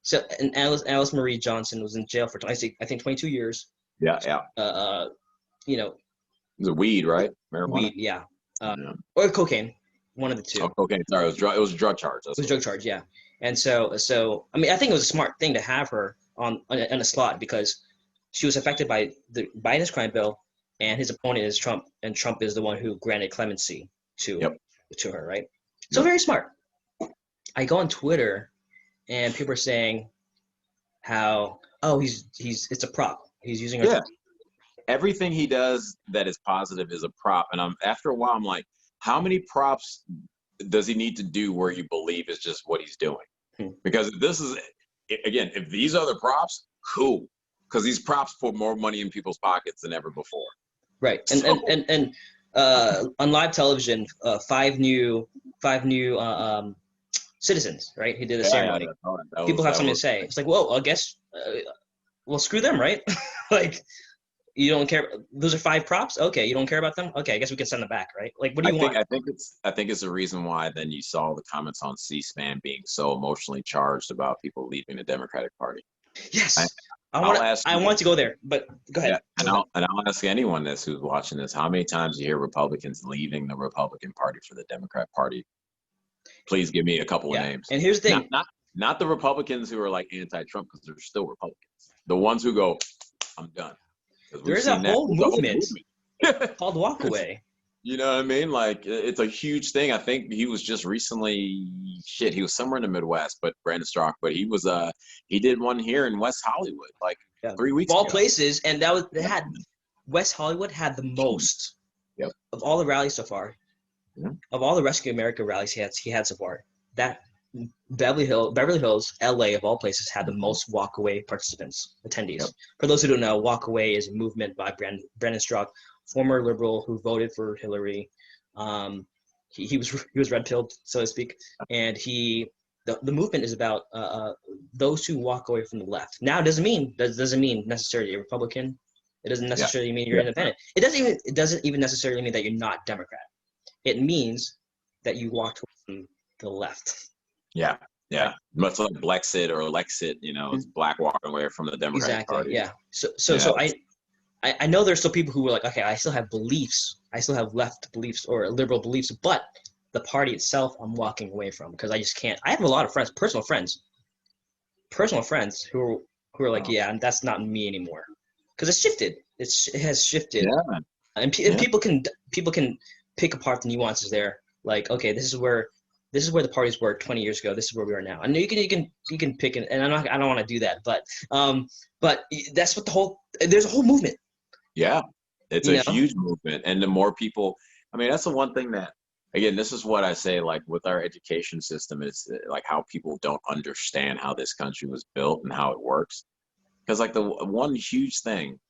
Speaker 2: so and Alice Marie Johnson was in jail for I think 22 years.
Speaker 1: Yeah. Yeah.
Speaker 2: You know,
Speaker 1: It's a weed, right? Marijuana.
Speaker 2: weed, yeah,
Speaker 1: Yeah.
Speaker 2: or cocaine, one of the two.
Speaker 1: Oh, okay. Sorry, it was a drug charge.
Speaker 2: It
Speaker 1: That's
Speaker 2: was a
Speaker 1: what it
Speaker 2: drug
Speaker 1: was.
Speaker 2: charge, yeah. And so I mean, I think it was a smart thing to have her on a slot because she was affected by the Biden's crime bill, and his opponent is Trump, and Trump is the one who granted clemency to
Speaker 1: Yep.
Speaker 2: to her, right? So
Speaker 1: Yep.
Speaker 2: very smart. I go on Twitter and people are saying how he's it's a prop. He's using her.
Speaker 1: Yeah. Everything he does that is positive is a prop, and I'm after a while I'm like, how many props does he need to do where you believe is just what he's doing?
Speaker 2: Hmm.
Speaker 1: Because if this is again, if these are the props, cool. Because these props put more money in people's pockets than ever before.
Speaker 2: Right,
Speaker 1: So
Speaker 2: on live television, five new citizens. Right, he did a
Speaker 1: yeah,
Speaker 2: ceremony.
Speaker 1: that
Speaker 2: People have
Speaker 1: that
Speaker 2: something
Speaker 1: was
Speaker 2: to say. It's like, well, I guess, well, screw them, right? Like, you don't care. Those are five props. Okay, you don't care about them. Okay, I guess we can send them back, right? Like, what do you want?
Speaker 1: I think it's the reason why then you saw the comments on C-SPAN being so emotionally charged about people leaving the Democratic Party. I,
Speaker 2: Yes,
Speaker 1: I'll ask
Speaker 2: I
Speaker 1: you,
Speaker 2: want to go there, but go
Speaker 1: yeah,
Speaker 2: ahead. Go ahead.
Speaker 1: and I'll ask anyone this who's watching this, how many times you hear Republicans leaving the Republican Party for the Democrat Party? Please give me a couple of
Speaker 2: Yeah,
Speaker 1: names.
Speaker 2: and here's the
Speaker 1: Not
Speaker 2: thing.
Speaker 1: not not the Republicans who are like anti-Trump because they're still Republicans. The ones who go, I'm done. Because
Speaker 2: There
Speaker 1: we've
Speaker 2: is a
Speaker 1: seen that.
Speaker 2: whole
Speaker 1: There's a whole
Speaker 2: movement
Speaker 1: movement.
Speaker 2: called Walkaway.
Speaker 1: You know what I mean? Like it's a huge thing. I think he was just recently he was somewhere in the Midwest, but Brandon Strock, but he did one here in West Hollywood like
Speaker 2: Yeah,
Speaker 1: 3 weeks
Speaker 2: of all
Speaker 1: ago.
Speaker 2: places, and that was they
Speaker 1: Yep.
Speaker 2: had West Hollywood had the most
Speaker 1: Yep.
Speaker 2: of all the rallies so far.
Speaker 1: Yeah.
Speaker 2: Of all the Rescue America rallies he had so far, that Beverly Hills, LA of all places had the most walkaway participants, attendees.
Speaker 1: Yep.
Speaker 2: For those who don't know, walkaway is a movement by Brandon Strock, former liberal who voted for Hillary. He was red pilled, so to speak, and the movement is about those who walk away from the left. Now, it doesn't mean necessarily a Republican. It doesn't
Speaker 1: Yeah.
Speaker 2: necessarily mean you're
Speaker 1: Yeah.
Speaker 2: independent. It doesn't even necessarily mean that you're not Democrat. It means that you walked away from the left.
Speaker 1: Yeah. Yeah.
Speaker 2: Right.
Speaker 1: Much like Blexit or Lexit, it's black walking away from the Democratic
Speaker 2: Exactly.
Speaker 1: Party.
Speaker 2: Yeah. So
Speaker 1: Yeah.
Speaker 2: I know there's still people who were like, okay, I still have beliefs. I still have left beliefs or liberal beliefs, but the party itself, I'm walking away from because I just can't. I have a lot of friends, personal friends who are like, yeah, and that's not me anymore, because it's shifted. It has shifted,
Speaker 1: Yeah.
Speaker 2: and
Speaker 1: Yeah.
Speaker 2: people can pick apart the nuances there. Like, okay, this is where the parties were 20 years ago. This is where we are now. I know you can pick it, and I don't want to do that, but that's what there's a whole movement.
Speaker 1: Yeah. It's
Speaker 2: You
Speaker 1: a
Speaker 2: know,
Speaker 1: huge movement. And the more people, I mean, that's the one thing that, again, this is what I say, like with our education system, it's like how people don't understand how this country was built and how it works. Because, like, the one huge thing,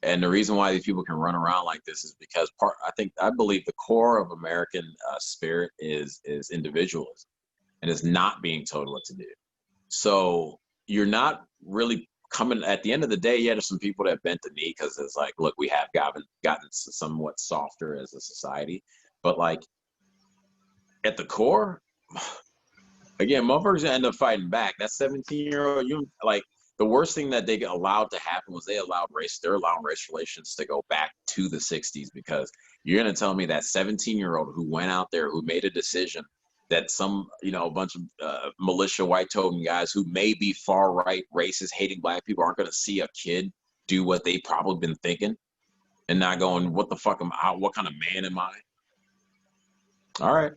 Speaker 1: and the reason why these people can run around like this is because I believe the core of American spirit is individualism and is not being told what to do. So you're not really coming at the end of the day. Yeah, there's some people that bent the knee because it's like, look, we have gotten somewhat softer as a society, but like at the core, again, motherfuckers end up fighting back. That 17-year-old, you like the worst thing that they allowed to happen was they're allowing race relations to go back to the 60s, because you're gonna tell me that 17-year-old who went out there, who made a decision that some, a bunch of militia white token guys who may be far right racist hating black people aren't gonna see a kid do what they probably been thinking and not going, what the fuck am I, what kind of man am I? All right.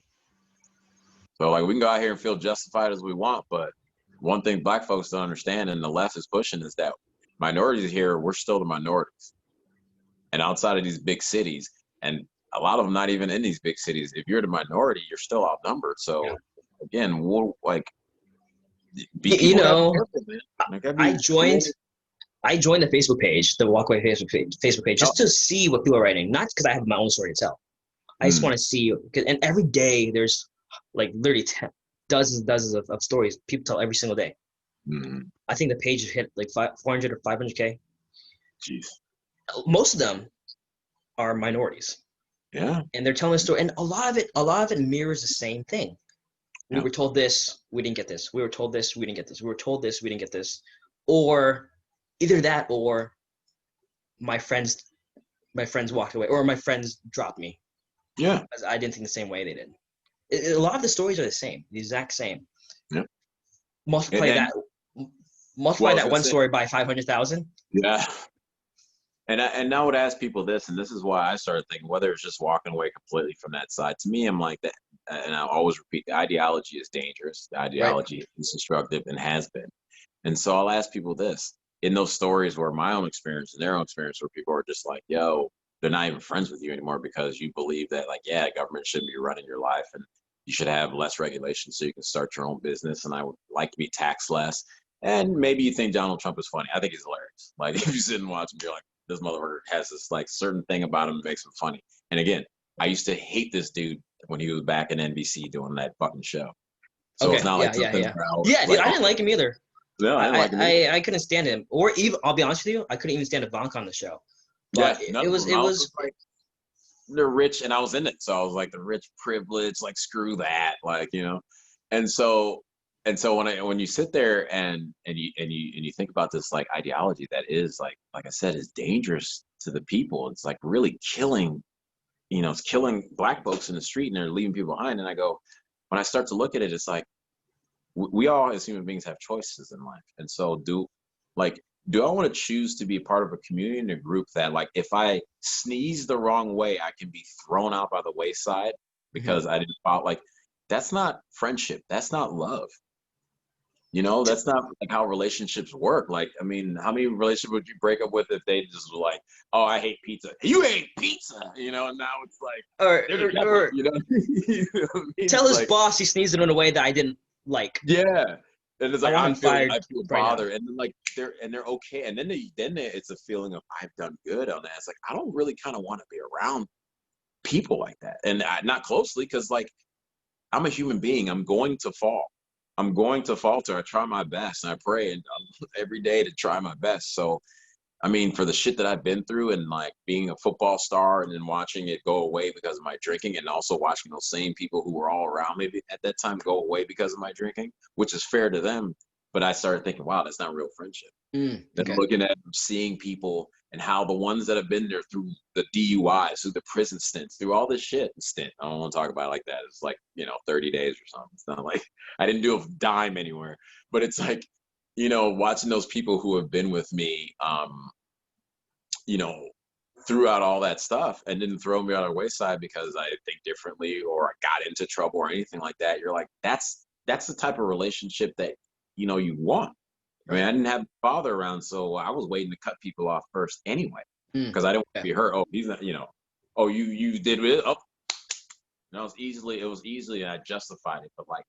Speaker 1: So like we can go out here and feel justified as we want, but one thing black folks don't understand and the left is pushing is that minorities here, we're still the minorities. And outside of these big cities, and a lot of them not even in these big cities, if you're the minority, you're still outnumbered. So again, we'll like be
Speaker 2: You know,
Speaker 1: careful, man. Like,
Speaker 2: I joined the Facebook page, the Walkway Facebook page, just to see what people are writing. Not because I have my own story to tell. I just want to see, and every day there's like literally dozens of stories people tell every single day. I think the page hit like 400 or 500K.
Speaker 1: Jeez.
Speaker 2: Most of them are minorities.
Speaker 1: Yeah.
Speaker 2: And they're telling a story, and a lot of it mirrors the same thing. We were told this, we didn't get this. We were told this, we didn't get this. We were told this, we didn't get this. Or either that, or my friends walked away, or my friends dropped me.
Speaker 1: Yeah.
Speaker 2: Because I didn't think the same way they did. A lot of the stories are the same, the exact same.
Speaker 1: Yeah.
Speaker 2: Multiply that one story by 500,000.
Speaker 1: Yeah. And I would ask people this, and this is why I started thinking, whether it's just walking away completely from that side. To me, I'm like that, and I always repeat, the ideology is dangerous. The ideology is destructive and has been. And so I'll ask people this, in those stories where my own experience and their own experience, where people are just like, yo, they're not even friends with you anymore because you believe that, like, yeah, government shouldn't be running your life and you should have less regulation so you can start your own business, and I would like to be taxed less. And maybe you think Donald Trump is funny. I think he's hilarious. Like, if you sit and watch him, you're like, this motherfucker has this like certain thing about him that makes him funny. And again, I used to hate this dude when he was back in NBC doing that fucking show. So it's not like
Speaker 2: dude, I didn't like him either.
Speaker 1: No, I didn't like him either.
Speaker 2: I couldn't stand him. Or even, I'll be honest with you, I couldn't even stand Ivanka on the show. But it was
Speaker 1: like, they're rich, and I was in it, so I was like, the rich privilege, like, screw that, like, and so when you sit there and you think about this like ideology that is like I said, is dangerous to the people. It's like really killing, it's killing black folks in the street, and they're leaving people behind. And I go, when I start to look at it, it's like we all as human beings have choices in life. And so do I want to choose to be a part of a community and a group that, like, if I sneeze the wrong way, I can be thrown out by the wayside because I didn't follow? Like, that's not friendship. That's not love. That's not like how relationships work. Like, I mean, how many relationships would you break up with if they just were like, oh, I hate pizza. You hate pizza, and now it's like,
Speaker 2: or tell his
Speaker 1: like,
Speaker 2: boss he sneezed in a way that I didn't like.
Speaker 1: Yeah. And it's like, I feel bothered.
Speaker 2: Right,
Speaker 1: and then like they're okay. And then it's a feeling of, I've done good on that. It's like, I don't really kind of want to be around people like that. And not closely, because like, I'm a human being. I'm going to fall. I'm going to falter. I try my best, and I pray and every day to try my best. So, I mean, for the shit that I've been through, and like being a football star and then watching it go away because of my drinking, and also watching those same people who were all around me at that time go away because of my drinking, which is fair to them. But I started thinking, wow, that's not real friendship. Then looking at seeing people and how the ones that have been there through the DUIs, through the prison stints, through all this shit. I don't want to talk about it like that. It's like, 30 days or something. It's not like I didn't do a dime anywhere, but it's like, watching those people who have been with me, throughout all that stuff, and didn't throw me on the wayside because I think differently or I got into trouble or anything like that. You're like, that's the type of relationship that, you want. I mean, I didn't have a father around, so I was waiting to cut people off first anyway, because I didn't want to be hurt. Oh, he's not, oh, you did it. Oh, no, it was easily, and I justified it. But like,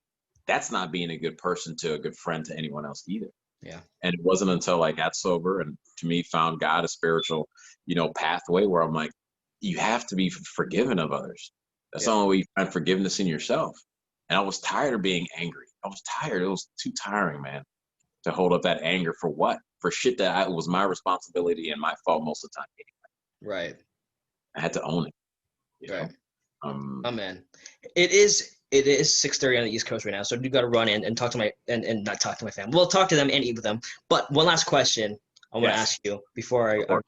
Speaker 1: that's not being a good person to a good friend to anyone else either.
Speaker 2: Yeah. And
Speaker 1: it wasn't until I got sober and, to me, found God, a spiritual, pathway, where I'm like, you have to be forgiven of others. That's the only way you find forgiveness in yourself. And I was tired of being angry. I was tired. It was too tiring, man, to hold up that anger for what? For shit that was my responsibility and my fault most of the time anyway.
Speaker 2: Right.
Speaker 1: I had to own it.
Speaker 2: Right. Oh man, it is. It is 6:30 on the East Coast right now, so I do got to run in and talk to and not talk to my family. Well, talk to them and eat with them. But one last question I want to
Speaker 1: Yes,
Speaker 2: ask you before
Speaker 1: of course.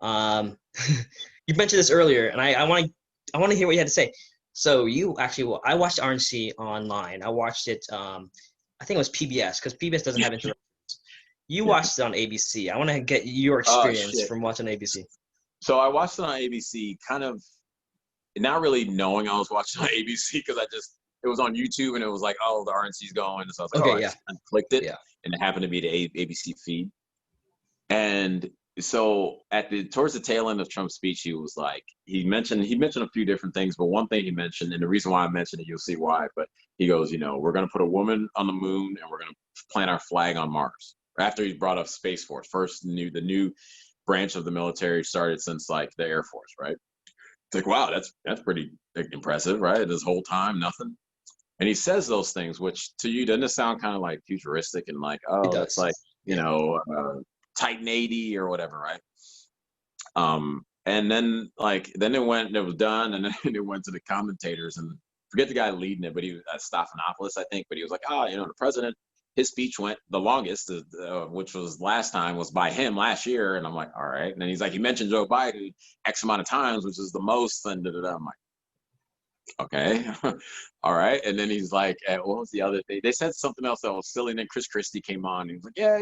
Speaker 2: um, you mentioned this earlier, and I want to hear what you had to say. So you actually, well, I watched RNC online. I watched it. I think it was PBS because PBS doesn't have interruptions. You
Speaker 1: Yeah.
Speaker 2: watched it on ABC. I want to get your
Speaker 1: Oh
Speaker 2: experience
Speaker 1: shit.
Speaker 2: from watching ABC.
Speaker 1: So I watched it on ABC, kind of not really knowing I was watching on ABC because it was on YouTube and it was like, oh, the RNC's going, and so I was like, oh,
Speaker 2: Okay,
Speaker 1: I
Speaker 2: yeah,
Speaker 1: just kind of clicked it,
Speaker 2: yeah.
Speaker 1: and it happened to be the ABC feed. And so towards the tail end of Trump's speech, he was like, he mentioned a few different things, but one thing he mentioned, and the reason why I mentioned it, you'll see why, but he goes, we're gonna put a woman on the moon and we're gonna plant our flag on Mars. After he brought up Space Force, the new branch of the military started since like the Air Force, right? It's like, wow, that's pretty impressive, right? This whole time, nothing. And he says those things, which to you doesn't it sound kind of like futuristic and like,
Speaker 2: It
Speaker 1: oh, that's
Speaker 2: does.
Speaker 1: like,
Speaker 2: Yeah.
Speaker 1: Titan 80 or whatever, right? And then it was done, and then it went to the commentators, and forget the guy leading it, but he was Stephanopoulos, I think, but he was like, the president, his speech went the longest, which was last time was by him last year, and I'm like, all right, and then he's like, he mentioned Joe Biden X amount of times, which is the most, and da, da, da. I'm like, okay, all right, and then he's like, what was the other thing? They said something else that was silly, and then Chris Christie came on, and he was like, yeah,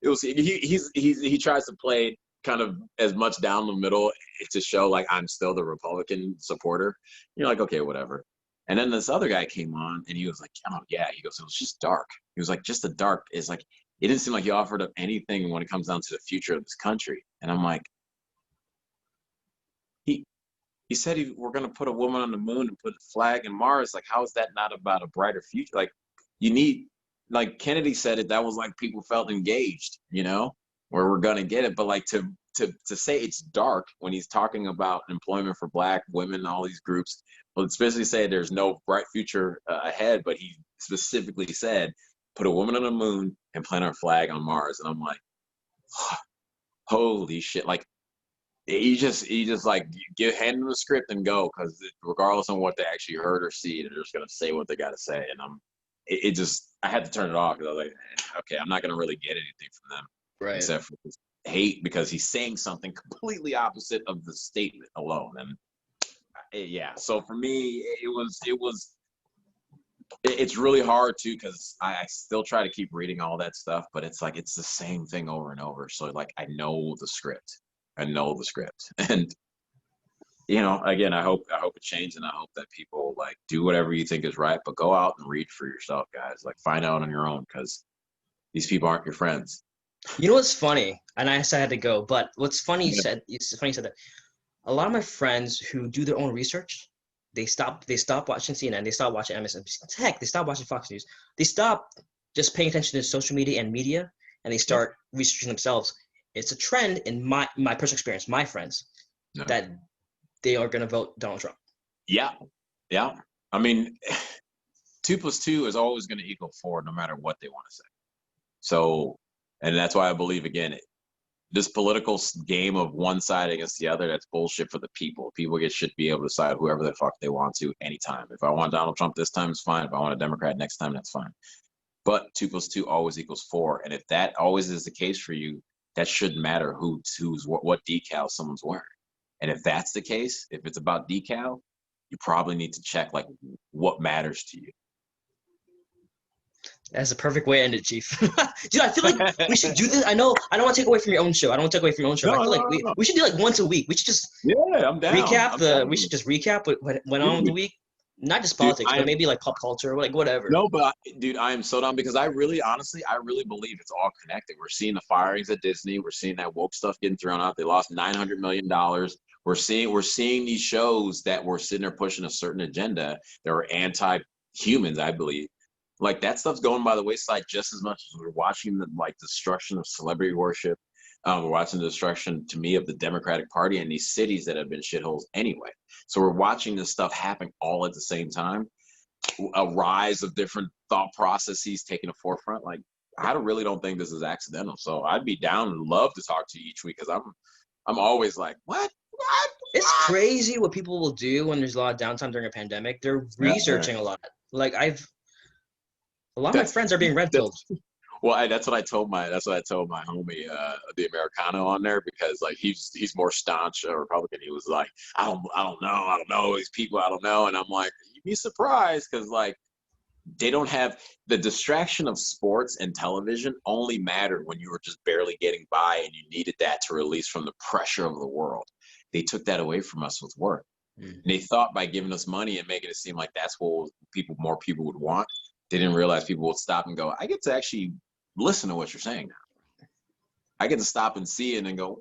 Speaker 1: it was he tries to play kind of as much down the middle to show like I'm still the Republican supporter. You're like, okay, whatever. And then this other guy came on and he was like, oh yeah, he goes, it was just dark. He was like, just the dark is like, it didn't seem like he offered up anything when it comes down to the future of this country. And I'm like, he he said we're gonna put a woman on the moon and put a flag in Mars. Like, how is that not about a brighter future? Like, you need, like Kennedy said it. That was like people felt engaged, where we're gonna get it. But like to say it's dark when he's talking about employment for Black women and all these groups. Well, especially say there's no bright future ahead, but he specifically said put a woman on the moon and plant our flag on Mars. And I'm like, holy shit! Like he just like hand them the script and go because regardless of what they actually heard or see, they're just gonna say what they gotta say. And it just I had to turn it off because I was like, okay, I'm not gonna really get anything from them
Speaker 2: Right.
Speaker 1: except for hate because he's saying something completely opposite of the statement alone. And yeah, so for me, it's really hard too because I still try to keep reading all that stuff, but it's like it's the same thing over and over. So like I know the script, and again, I hope it changes, and I hope that people like do whatever you think is right, but go out and read for yourself, guys. Like find out on your own because these people aren't your friends.
Speaker 2: You know what's funny? And I said I had to go, but what's funny
Speaker 1: Yeah.
Speaker 2: it's funny you said that. A lot of my friends who do their own research, they stop watching CNN, they stop watching MSNBC. Heck, they stop watching Fox News. They stop just paying attention to social media and media, and they
Speaker 1: Yeah.
Speaker 2: start researching themselves. It's a trend in my personal experience, my friends,
Speaker 1: No.
Speaker 2: that they are going to vote Donald Trump.
Speaker 1: Yeah. Yeah. I mean, 2 plus 2 is always going to equal 4, no matter what they want to say. So, and that's why I believe again, this political game of one side against the other, that's bullshit for the people. People should be able to decide whoever the fuck they want to anytime. If I want Donald Trump this time, it's fine. If I want a Democrat next time, that's fine. But 2 plus 2 always equals 4. And if that always is the case for you, that shouldn't matter who's what decal someone's wearing. And if that's the case, if it's about decal, you probably need to check like what matters to you.
Speaker 2: That's a perfect way to end it, Chief. Dude, I feel like we should do this. I know I don't want to take away from your own show. I don't want to take away from your own show.
Speaker 1: No,
Speaker 2: But I feel
Speaker 1: no,
Speaker 2: like
Speaker 1: no, no.
Speaker 2: we should do like once a week. We should just
Speaker 1: Yeah, I'm down. I'm down.
Speaker 2: we should just recap what went on with the
Speaker 1: Dude,
Speaker 2: week. Not just
Speaker 1: dude,
Speaker 2: politics,
Speaker 1: I
Speaker 2: but
Speaker 1: am
Speaker 2: maybe like pop culture, like whatever.
Speaker 1: no, but dude, I am so down because I really believe it's all connected. We're seeing the firings at Disney. We're seeing that woke stuff getting thrown out. They lost $900 million. We're seeing these shows that were sitting there pushing a certain agenda that were anti-humans, I believe. Like that stuff's going by the wayside just as much as we're watching the like destruction of celebrity worship. We're watching the destruction, to me, of the Democratic Party and these cities that have been shitholes anyway. So we're watching this stuff happen all at the same time. A rise of different thought processes taking a forefront. Like I really don't think this is accidental. So I'd be down and love to talk to you each week because I'm always like, what?
Speaker 2: It's crazy what people will do when there's a lot of downtime during a pandemic. They're researching a lot. Like a lot of my friends are being red pilled.
Speaker 1: Well, that's what I told my homie, the Americano on there, because like he's more staunch a Republican. He was like, I don't know these people, I don't know, and I'm like, you'd be surprised, because like they don't have the distraction of sports and television only mattered when you were just barely getting by and you needed that to release from the pressure of the world. They took that away from us with work. And they thought by giving us money and making it seem like that's what more people would want. They didn't realize people would stop and go, I get to actually listen to what you're saying now. I get to stop and see it and go,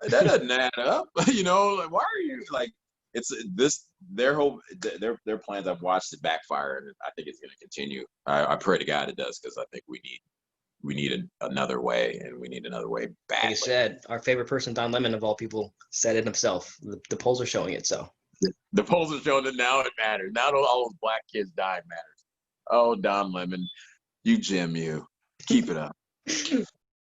Speaker 1: that doesn't add up. You know, like, why are you like, it's this, their plans, I've watched it backfire, and I think it's going to continue. I pray to God it does, because I think we need another way, and we need another way badly.
Speaker 2: Like I said, our favorite person, Don Lemon, of all people, said it himself. The polls are showing it, so.
Speaker 1: The polls are showing that now it matters. Now all those black kids dying matters. Oh, Don Lemon, you Jim, you. Keep it up.